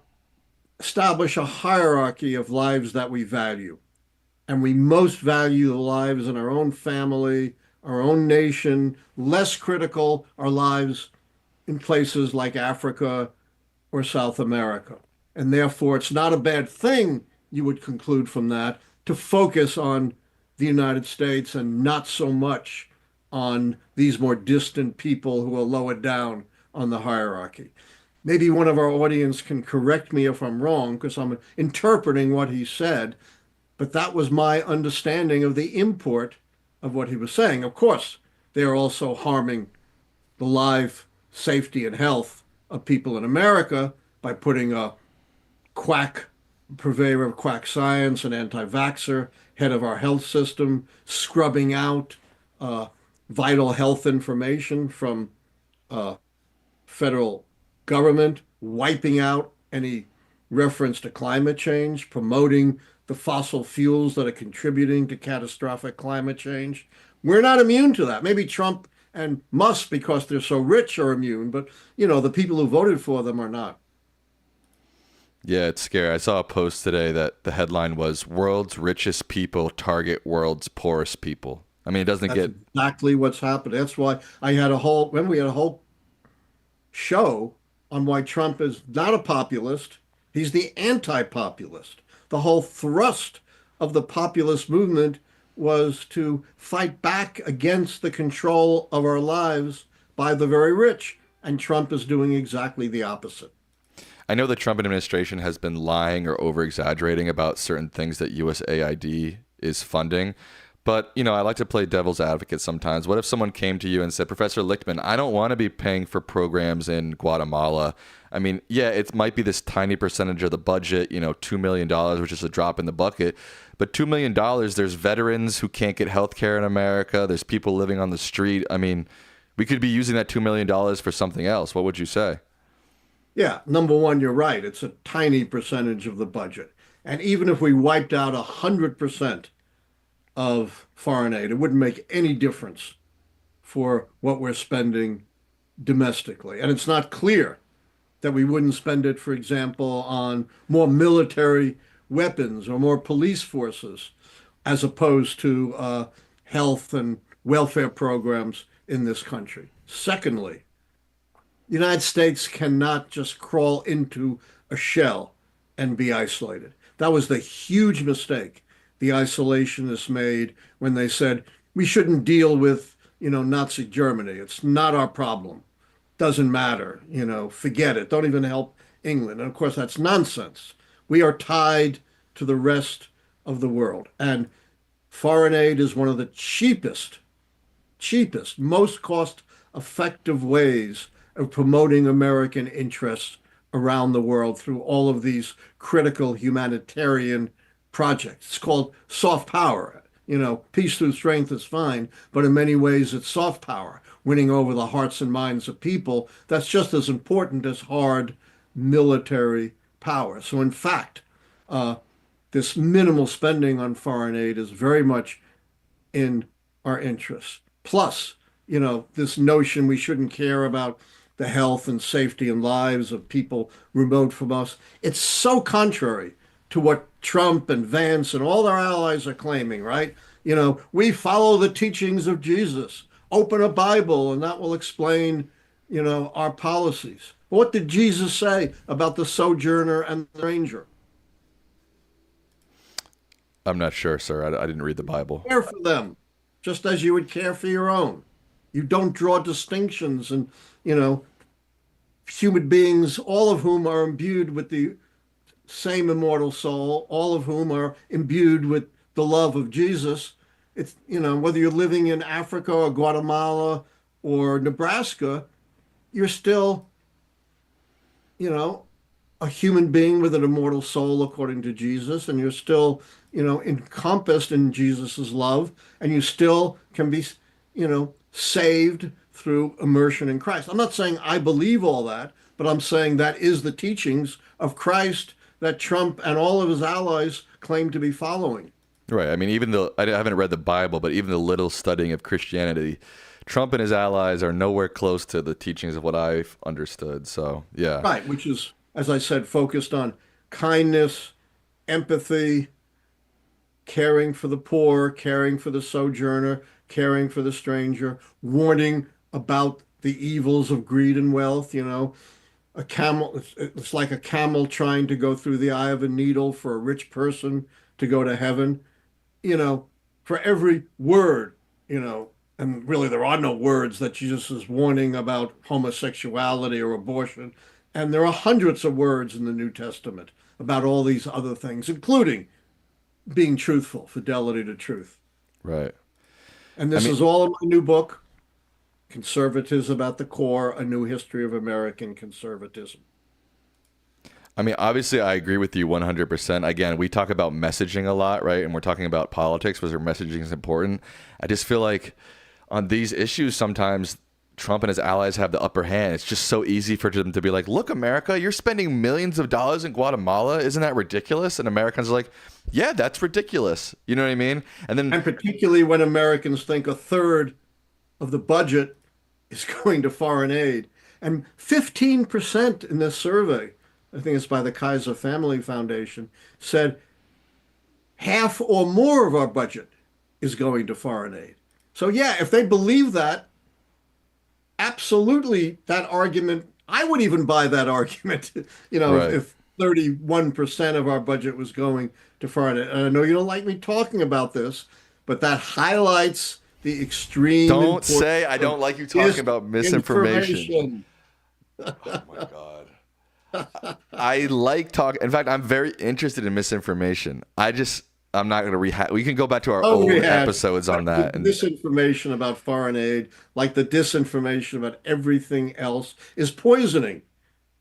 establish a hierarchy of lives that we value. And we most value the lives in our own family, our own nation, less critical our lives in places like Africa or South America. And therefore, it's not a bad thing, you would conclude from that, to focus on the United States and not so much on these more distant people who are lower down on the hierarchy. Maybe one of our audience can correct me if I'm wrong, because I'm interpreting what he said, but that was my understanding of the import of what he was saying. Of course, they are also harming the life, safety, and health of people in America by putting a quack purveyor of quack science, an anti-vaxxer, head of our health system, scrubbing out vital health information from uh, federal government, wiping out any reference to climate change, promoting the fossil fuels that are contributing to catastrophic climate change. We're not immune to that. Maybe Trump and Musk, because they're so rich, are immune, but the people who voted for them are not. Yeah, it's scary. I saw a post today that the headline was "World's Richest People Target World's Poorest People." I mean, it doesn't That's get. exactly what's happened. That's why I had a whole, when we had a whole show on why Trump is not a populist. He's the anti-populist. The whole thrust of the populist movement was to fight back against the control of our lives by the very rich. And Trump is doing exactly the opposite. I know the Trump administration has been lying or over-exaggerating about certain things that USAID is funding. But, I like to play devil's advocate sometimes. What if someone came to you and said, Professor Lichtman, I don't want to be paying for programs in Guatemala. I mean, yeah, it might be this tiny percentage of the budget, $2 million, which is a drop in the bucket. But $2 million, there's veterans who can't get health care in America. There's people living on the street. I mean, we could be using that $2 million for something else. What would you say? Yeah, number one, you're right. It's a tiny percentage of the budget. And even if we wiped out 100% of foreign aid, it wouldn't make any difference for what we're spending domestically. And it's not clear that we wouldn't spend it, for example, on more military weapons or more police forces, as opposed to health and welfare programs in this country. Secondly, the United States cannot just crawl into a shell and be isolated. That was the huge mistake the isolationists made when they said we shouldn't deal with, Nazi Germany. It's not our problem. Doesn't matter, forget it. Don't even help England. And of course, that's nonsense. We are tied to the rest of the world. And foreign aid is one of the cheapest, most cost-effective ways of promoting American interests around the world through all of these critical humanitarian projects. It's called soft power. Peace through strength is fine, but in many ways it's soft power, winning over the hearts and minds of people. That's just as important as hard military power. So in fact, this minimal spending on foreign aid is very much in our interests. Plus, this notion we shouldn't care about the health and safety and lives of people remote from us. It's so contrary to what Trump and Vance and all their allies are claiming, right? We follow the teachings of Jesus. Open a Bible and that will explain, our policies. What did Jesus say about the sojourner and the stranger? I'm not sure, sir. I didn't read the Bible. Care for them, just as you would care for your own. You don't draw distinctions, and human beings, all of whom are imbued with the same immortal soul, all of whom are imbued with the love of Jesus. It's, whether you're living in Africa or Guatemala or Nebraska, you're still, a human being with an immortal soul according to Jesus, and you're still, encompassed in Jesus's love, and you still can be, saved through immersion in Christ. I'm not saying I believe all that, but I'm saying that is the teachings of Christ that Trump and all of his allies claim to be following. Right. I mean, I haven't read the Bible, but even the little studying of Christianity, Trump and his allies are nowhere close to the teachings of what I've understood. So, yeah. Right, which is, as I said, focused on kindness, empathy, caring for the poor, caring for the sojourner, caring for the stranger, warning about the evils of greed and wealth. A camel, it's like a camel trying to go through the eye of a needle for a rich person to go to heaven. you know, for every word, and really there are no words that Jesus is warning about homosexuality or abortion. And there are hundreds of words in the New Testament about all these other things, including being truthful, fidelity to truth. Right. And I this mean, is all in my new book, Conservatism at the Core, A New History of American Conservatism. obviously, I agree with you 100%. Again, we talk about messaging a lot, right? And we're talking about politics, where messaging is important. I just feel like on these issues, sometimes Trump and his allies have the upper hand. It's just so easy for them to be like, look, America, you're spending millions of dollars in Guatemala. Isn't that ridiculous? And Americans are like, yeah, that's ridiculous. You know what I mean? And then, And particularly when Americans think a third of the budget is going to foreign aid. And 15% in this survey, I think it's by the Kaiser Family Foundation, said half or more of our budget is going to foreign aid. So, yeah, if they believe that, absolutely that argument, I would even buy that argument, right. if 31% of our budget was going to foreign aid. And I know you don't like me talking about this, but that highlights the extreme Don't importance say I don't like you talking about misinformation. information. Oh my God. I like talk. In fact, I'm very interested in misinformation. I'm not going to rehash. We can go back to our old episodes on that. The disinformation about foreign aid, like the disinformation about everything else, is poisoning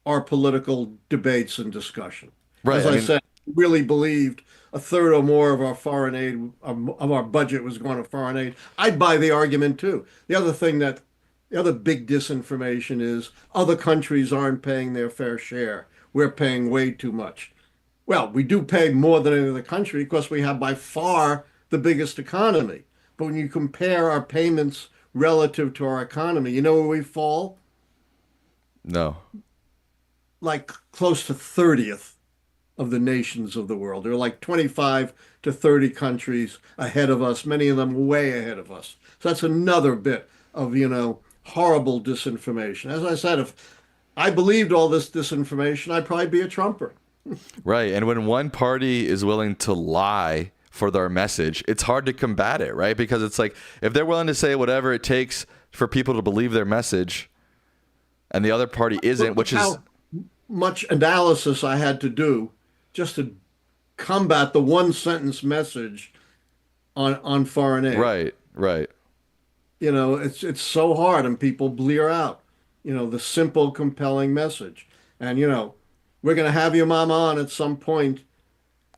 our political debates and discussion. Right. As I said, I really believed a third or more of our foreign aid, of our budget was going to foreign aid. I'd buy the argument too. The other big disinformation is other countries aren't paying their fair share. We're paying way too much. Well, we do pay more than any other country because we have by far the biggest economy. But when you compare our payments relative to our economy, you know where we fall? No. Like close to 30th of the nations of the world. There are like 25 to 30 countries ahead of us, many of them way ahead of us. So that's another bit of, horrible disinformation. As I said, if I believed all this disinformation, I'd probably be a Trumper. Right. And when one party is willing to lie for their message, it's hard to combat it, right? Because it's like if they're willing to say whatever it takes for people to believe their message and the other party isn't, which is how much analysis I had to do just to combat the one sentence message on foreign aid. right, right. It's so hard and people blear out, the simple, compelling message. And, we're going to have your mom on at some point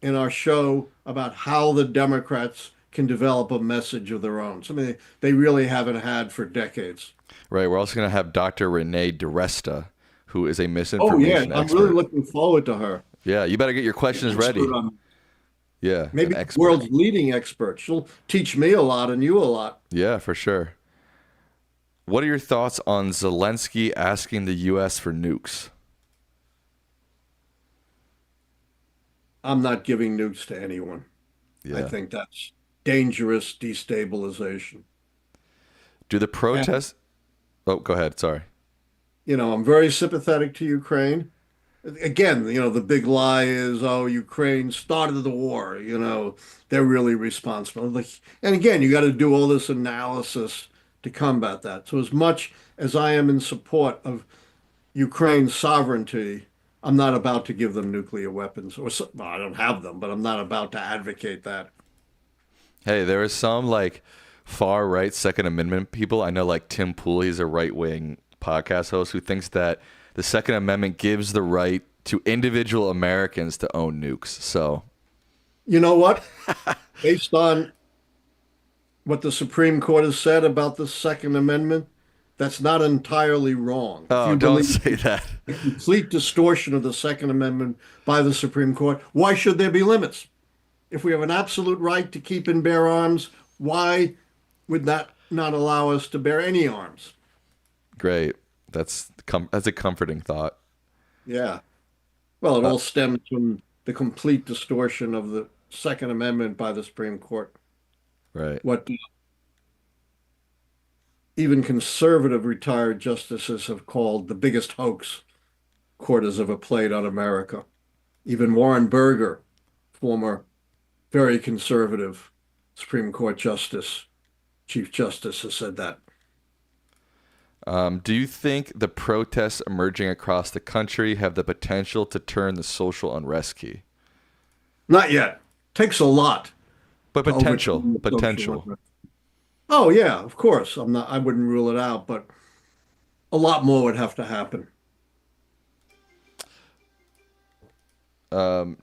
in our show about how the Democrats can develop a message of their own. Something they really haven't had for decades. Right. We're also going to have Dr. Renee DiResta, who is a Oh, yeah. misinformation I'm expert. really looking forward to her. Yeah, you better get your questions ready. Expert on- Yeah, Maybe an the expert. world's leading expert. She'll teach me a lot and you a lot. Yeah, for sure. What are your thoughts on Zelensky asking the U.S. for nukes? I'm not giving nukes to anyone. I Yeah. think that's dangerous destabilization. Do the And, protests? Oh, go ahead. Sorry. I'm very sympathetic to Ukraine. Again, the big lie is, oh, Ukraine started the war, they're really responsible. And again, you got to do all this analysis to combat that. So as much as I am in support of Ukraine's sovereignty, I'm not about to give them nuclear weapons. Well, I don't have them, but I'm not about to advocate that. Hey, there is some like far right Second Amendment people. I know like Tim Pool, he's a right wing podcast host who thinks that the Second Amendment gives the right to individual Americans to own nukes. So, You know what? Based on what the Supreme Court has said about the Second Amendment, That's not entirely wrong. If Oh, you don't believe say that. the complete distortion of the Second Amendment by the Supreme Court, why should there be limits? If we have an absolute right to keep and bear arms, why would that not allow us to bear any arms? Great. That's a comforting thought. Yeah. Well, it Uh, all stems from the complete distortion of the Second Amendment by the Supreme Court. right. What even conservative retired justices have called the biggest hoax court has ever played on America. Even Warren Burger, former very conservative Supreme Court Justice, Chief Justice, has said that. Do you think the protests emerging across the country have the potential to turn the social unrest key? Not yet. Takes a lot But to potential, overturn the social potential. unrest. Oh yeah, of course. I wouldn't rule it out, but a lot more would have to happen.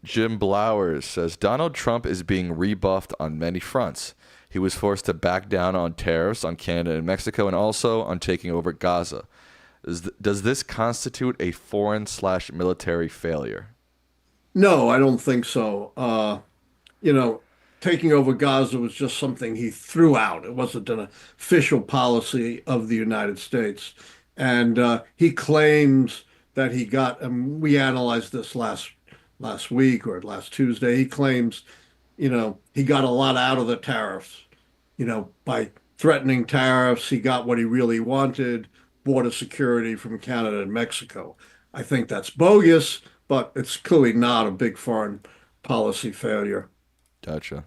Jim Blowers says Donald Trump is being rebuffed on many fronts. He was forced to back down on tariffs on Canada and Mexico and also on taking over Gaza. Does this constitute a foreign/military failure? No, I don't think so. You know, taking over Gaza was just something he threw out. It wasn't an official policy of the United States. And he claims that he got, and we analyzed this last week or last Tuesday. He claims, he got a lot out of the tariffs. By threatening tariffs, he got what he really wanted, border security from Canada and Mexico. I think that's bogus, but it's clearly not a big foreign policy failure. Gotcha.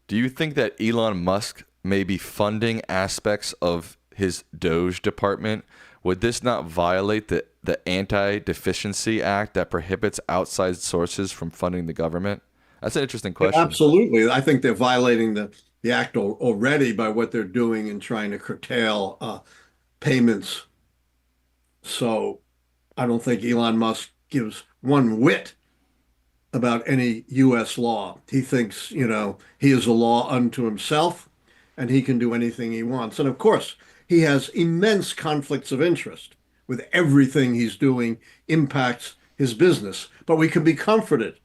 Do you think that Elon Musk may be funding aspects of his Doge department? Would this not violate the Anti-Deficiency Act that prohibits outside sources from funding the government? That's an interesting question. Absolutely. I think they're violating the act already by what they're doing in trying to curtail payments. So I don't think Elon Musk gives one whit about any U.S. law. He thinks, he is a law unto himself and he can do anything he wants. And of course, he has immense conflicts of interest with everything he's doing impacts his business. But we can be comforted.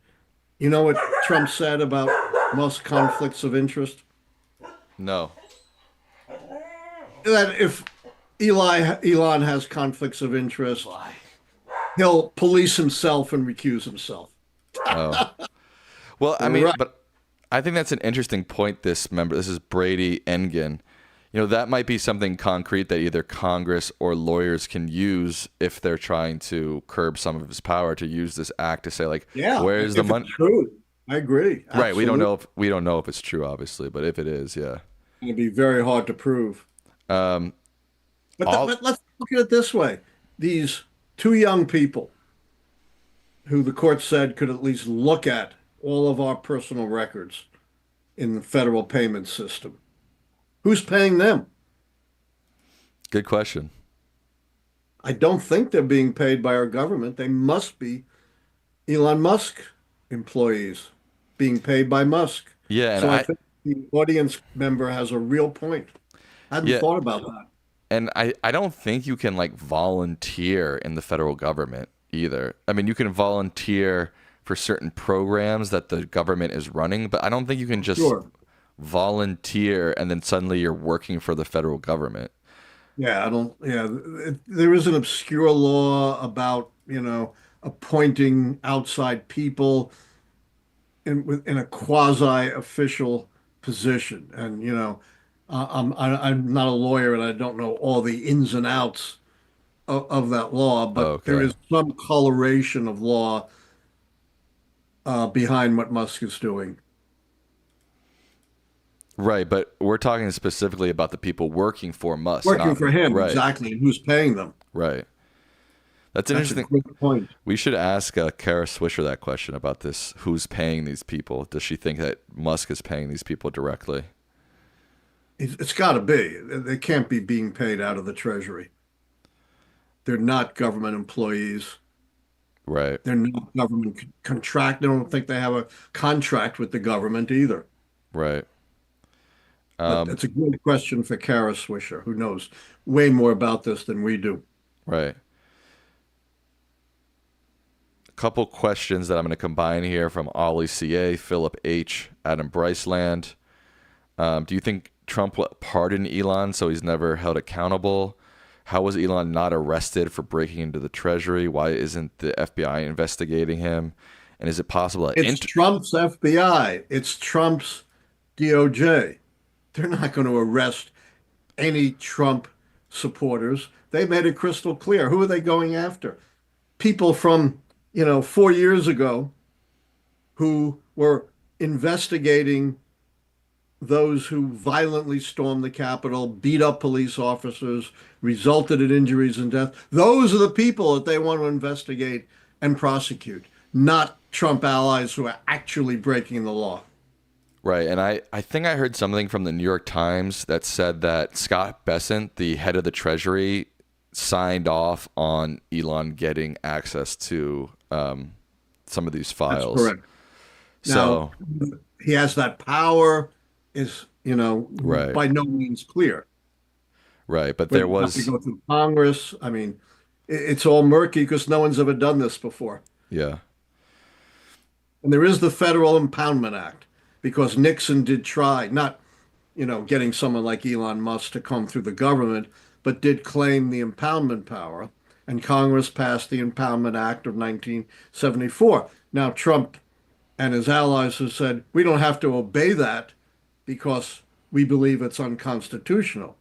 You know what Trump said about Musk conflicts of interest? No. That if Elon has conflicts of interest, he'll police himself and recuse himself. Oh. Well, I mean, Right. but I think that's an interesting point. This is Brady Engen. That might be something concrete that either Congress or lawyers can use if they're trying to curb some of his power, to use this act to say, like, Yeah, where's the if it's money? true. I agree. Right. We don't Absolutely. know if it's true, obviously, but if it is, yeah. It'll be very hard to prove. Um, all But let's look at it this way. These two young people who the court said could at least look at all of our personal records in the federal payment system. Who's paying them? Good question. I don't think they're being paid by our government. They must be Elon Musk employees being paid by Musk. Yeah, and So I think the audience member has a real point. I hadn't yeah, thought about that. and I don't think you can like volunteer in the federal government either. I mean, you can volunteer for certain programs that the government is running, but I don't think you can just Sure. volunteer and then suddenly you're working for the federal government. Yeah, I don't, yeah, there is an obscure law about, appointing outside people in a quasi-official position. And, I'm not a lawyer and I don't know all the ins and outs of that law, but there Okay. is some coloration of law behind what Musk is doing. Right, but we're talking specifically about the people working for Musk, Working not for him, right, exactly, and who's paying them. right. That's an That's a interesting. great point. We should ask Kara Swisher that question about this. Who's paying these people? Does she think that Musk is paying these people directly? It's got to be. They can't be being paid out of the Treasury. They're not government employees. Right. They're not government contract. I don't think they have a contract with the government either. Right. But that's a good question for Kara Swisher, who knows way more about this than we do. Right. A couple questions that I'm going to combine here from Ollie CA, Philip H, Adam Bryceland. Do you think Trump will pardon Elon so he's never held accountable? How was Elon not arrested for breaking into the Treasury? Why isn't the FBI investigating him? And is it possible that It's Trump's FBI. It's Trump's DOJ. They're not going to arrest any Trump supporters. They made it crystal clear. Who are they going after? People from, 4 years ago who were investigating those who violently stormed the Capitol, beat up police officers, resulted in injuries and death. Those are the people that they want to investigate and prosecute, not Trump allies who are actually breaking the law. Right. And I think I heard something from the New York Times that said that Scott Bessent, the head of the Treasury, signed off on Elon getting access to some of these files. That's correct. Now, he has that power is, right. by no means clear. Right. But there was to go through Congress. I mean, it's all murky because no one's ever done this before. Yeah. And there is the Federal Impoundment Act because Nixon did try, not, getting someone like Elon Musk to come through the government, but did claim the impoundment power. And Congress passed the Impoundment Act of 1974. Now, Trump and his allies have said, we don't have to obey that because we believe it's unconstitutional.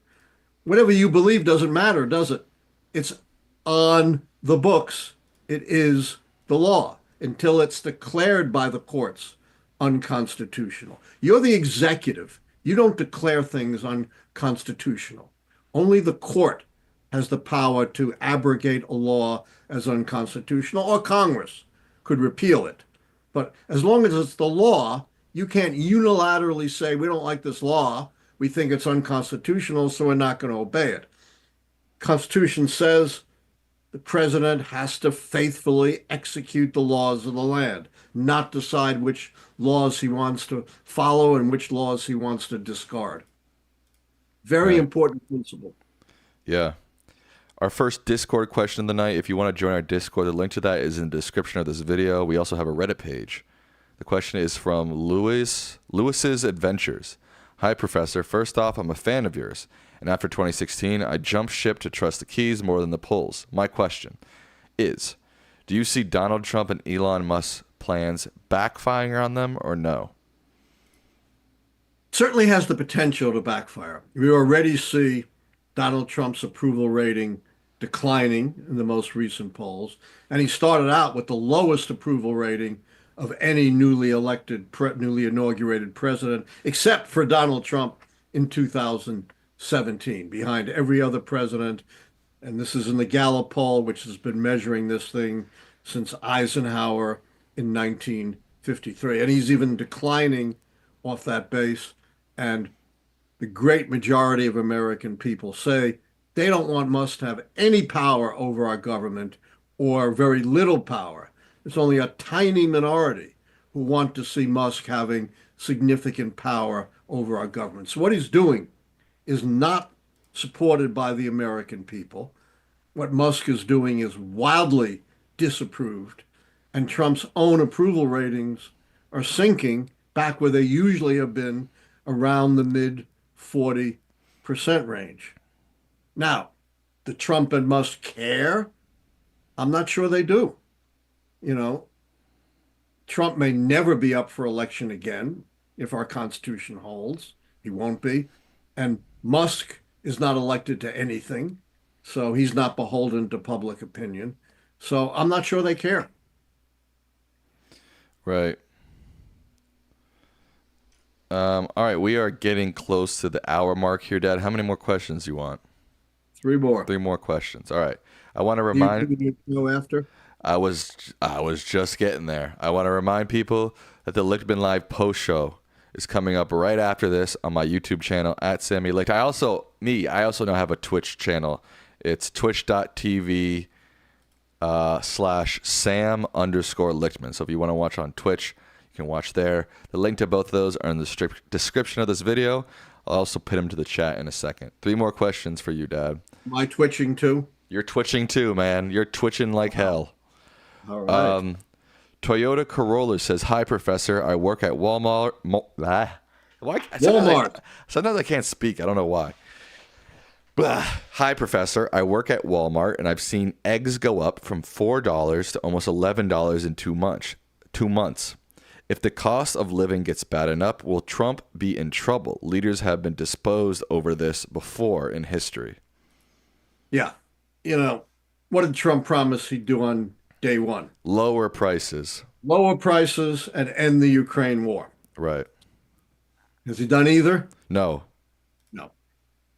Whatever you believe doesn't matter, does it? It's on the books. It is the law until it's declared by the courts unconstitutional. You're the executive. You don't declare things unconstitutional. Only the court has the power to abrogate a law as unconstitutional, or Congress could repeal it. But as long as it's the law, you can't unilaterally say, we don't like this law, we think it's unconstitutional, so we're not going to obey it. Constitution says the president has to faithfully execute the laws of the land, not decide which laws he wants to follow and which laws he wants to discard. Very important principle. Yeah. Our first Discord question of the night, if you want to join our Discord, the link to that is in the description of this video. We also have a Reddit page. The question is from Lewis's Adventures. Hi, Professor. First off, I'm a fan of yours. And after 2016, I jumped ship to trust the keys more than the pulls. My question is, do you see Donald Trump and Elon Musk's plans backfiring on them or no? Certainly has the potential to backfire. We already see Donald Trump's approval rating declining in the most recent polls. And he started out with the lowest approval rating of any newly inaugurated president, except for Donald Trump in 2017, behind every other president. And this is in the Gallup poll, which has been measuring this thing since Eisenhower in 1953. And he's even declining off that base. And the great majority of American people say they don't want Musk to have any power over our government or very little power. There's only a tiny minority who want to see Musk having significant power over our government. So what he's doing is not supported by the American people. What Musk is doing is wildly disapproved, and Trump's own approval ratings are sinking back where they usually have been, around the mid 40% range. Now, do Trump and Musk care? I'm not sure they do. Trump may never be up for election again if our Constitution holds. He won't be. And Musk is not elected to anything, so he's not beholden to public opinion. So I'm not sure they care. Right. All right, we are getting close to the hour mark here, Dad. How many more questions do you want? 3 more. 3 more questions. All right. I want to remind. You go after. I was just getting there. I want to remind people that the Lichtman Live post show is coming up right after this on my YouTube channel at Sammy Licht. I also now have a Twitch channel. It's twitch.tv /Sam_Lichtman. So if you want to watch on Twitch, you can watch there. The link to both of those are in the description of this video. also pin them to the chat in a second. 3 more questions for you, Dad. Am I twitching too? You're twitching too, man. You're twitching like hell. All right. Toyota Corolla says, "Hi, Professor. I work at Walmart." Why? Walmart. Sometimes I can't speak. I don't know why. Hi, Professor. I work at Walmart, and I've seen eggs go up from $4 to almost $11 in 2 months. 2 months. If the cost of living gets bad enough, will Trump be in trouble? Leaders have been disposed over this before in history. Yeah. What did Trump promise he'd do on day one? Lower prices. Lower prices and end the Ukraine war. Right. Has he done either? No. No.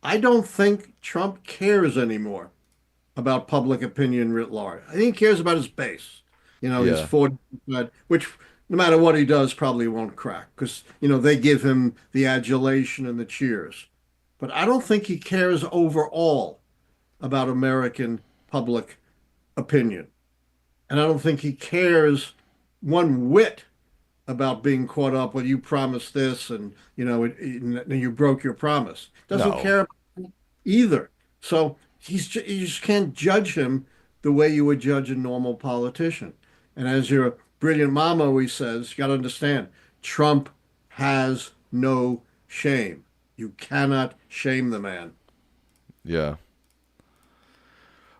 I don't think Trump cares anymore about public opinion writ large. I think he cares about his base. His Yeah. 40%, which no matter what he does, probably won't crack because, they give him the adulation and the cheers. But I don't think he cares overall about American public opinion. And I don't think he cares one whit about being caught up with you promised this and you broke your promise. Doesn't No. care about it either. So you just can't judge him the way you would judge a normal politician. And as your brilliant mom always says, you got to understand, Trump has no shame. You cannot shame the man. Yeah.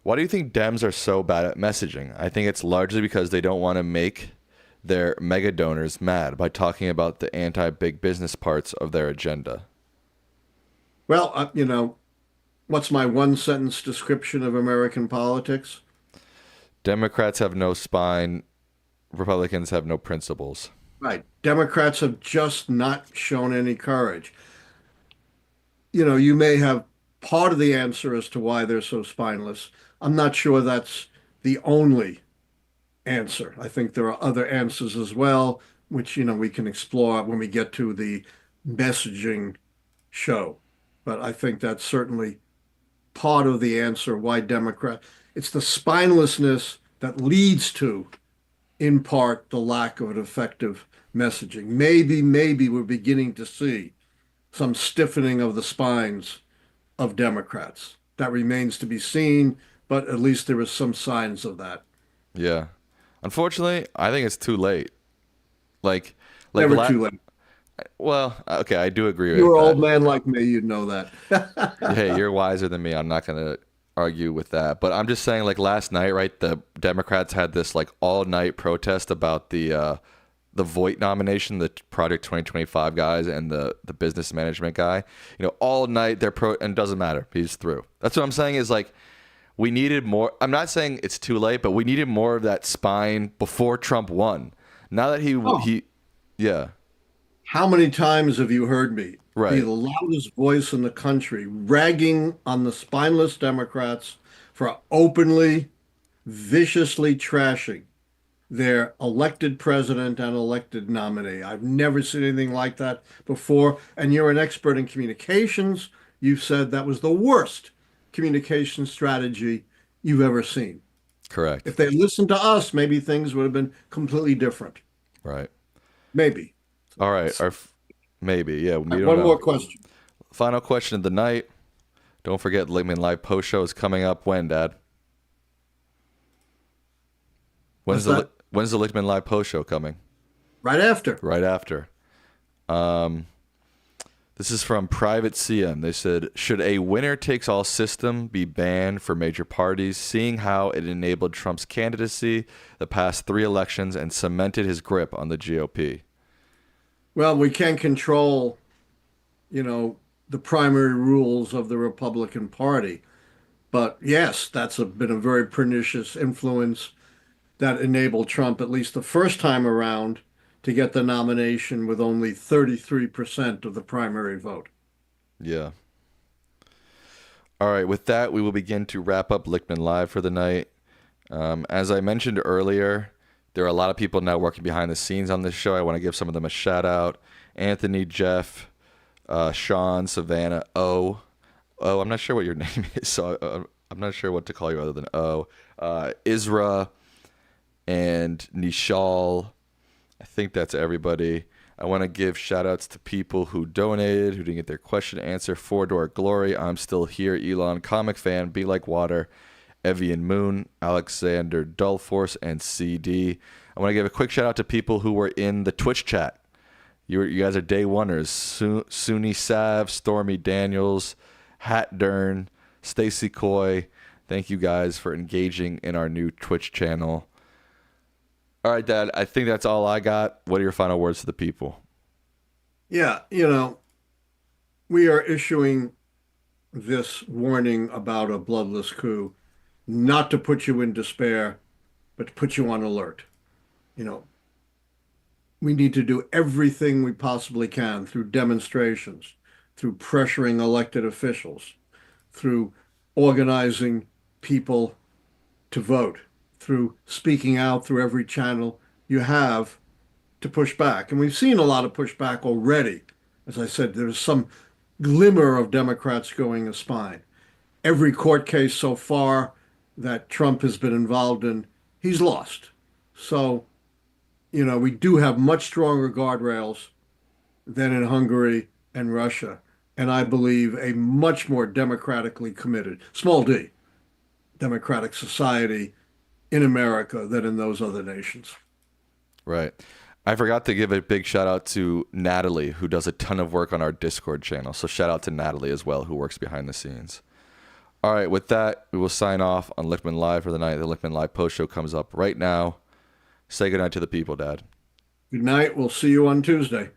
Why do you think Dems are so bad at messaging? I think it's largely because they don't want to make their mega donors mad by talking about the anti-big business parts of their agenda. Well, what's my one sentence description of American politics? Democrats have no spine. Republicans have no principles. Right. Democrats have just not shown any courage. You may have part of the answer as to why they're so spineless. I'm not sure that's the only answer. I think there are other answers as well, which, we can explore when we get to the messaging show. But I think that's certainly part of the answer why it's the spinelessness that leads to, in part, the lack of an effective messaging. Maybe we're beginning to see some stiffening of the spines of Democrats. That remains to be seen, but at least there is some signs of that. Yeah. Unfortunately, I think it's too late. Like Never too late. Well, okay, I do agree with You're an that. old man like me, you'd know that. Hey, you're wiser than me. I'm not going to argue with that. But I'm just saying, like last night, right, the Democrats had this like all-night protest about the Voight nomination, the Project 2025 guys and the business management guy. All night they're and it doesn't matter. He's through. That's what I'm saying is like we needed more. I'm not saying it's too late, but we needed more of that spine before Trump won. Now that yeah. How many times have you heard me Right. be the loudest voice in the country, ragging on the spineless Democrats for openly, viciously trashing their elected president and elected nominee? I've never seen anything like that before. And you're an expert in communications. You've said that was the worst communication strategy you've ever seen. Correct. If they listened to us, maybe things would have been completely different. Right. Maybe. All right. Maybe. Yeah. We don't One know. more question. Final question of the night. Don't forget, Lichtman Live post show is coming up when, Dad? When's the Lichtman Live post show coming? Right after. Right after. This is from Private CM. They said, should a winner takes all system be banned for major parties, seeing how it enabled Trump's candidacy the past 3 elections and cemented his grip on the GOP? Well, we can't control, the primary rules of the Republican Party. But yes, that's been a very pernicious influence that enabled Trump, at least the first time around, to get the nomination with only 33% of the primary vote. Yeah. All right. With that, we will begin to wrap up Lichtman Live for the night. As I mentioned earlier, there are a lot of people now working behind the scenes on this show. I want to give some of them a shout out. Anthony, Jeff, Sean, Savannah, I'm not sure what your name is, so I'm not sure what to call you other than Isra, and Nishal. I think that's everybody. I want to give shout outs to people who donated, who didn't get their question answered. For to our glory, I'm still here. Elon, comic fan, be like water. Evian Moon, Alexander Dullforce, and CD. I want to give a quick shout out to people who were in the Twitch chat. You guys are day oneers. Suni Sav, Stormy Daniels, Hat Dern, Stacy Coy. Thank you guys for engaging in our new Twitch channel. All right, Dad, I think that's all I got. What are your final words to the people? Yeah, we are issuing this warning about a bloodless coup, not to put you in despair, but to put you on alert. We need to do everything we possibly can through demonstrations, through pressuring elected officials, through organizing people to vote, through speaking out through every channel you have to push back. And we've seen a lot of pushback already. As I said, there's some glimmer of Democrats going a spine. Every court case so far that Trump has been involved in, he's lost. So, we do have much stronger guardrails than in Hungary and Russia. And I believe a much more democratically committed, small d, democratic society in America than in those other nations. Right. I forgot to give a big shout out to Natalie, who does a ton of work on our Discord channel. So shout out to Natalie as well, who works behind the scenes. All right, with that, we will sign off on Lichtman Live for the night. The Lichtman Live post show comes up right now. Say goodnight to the people, Dad. Good night. We'll see you on Tuesday.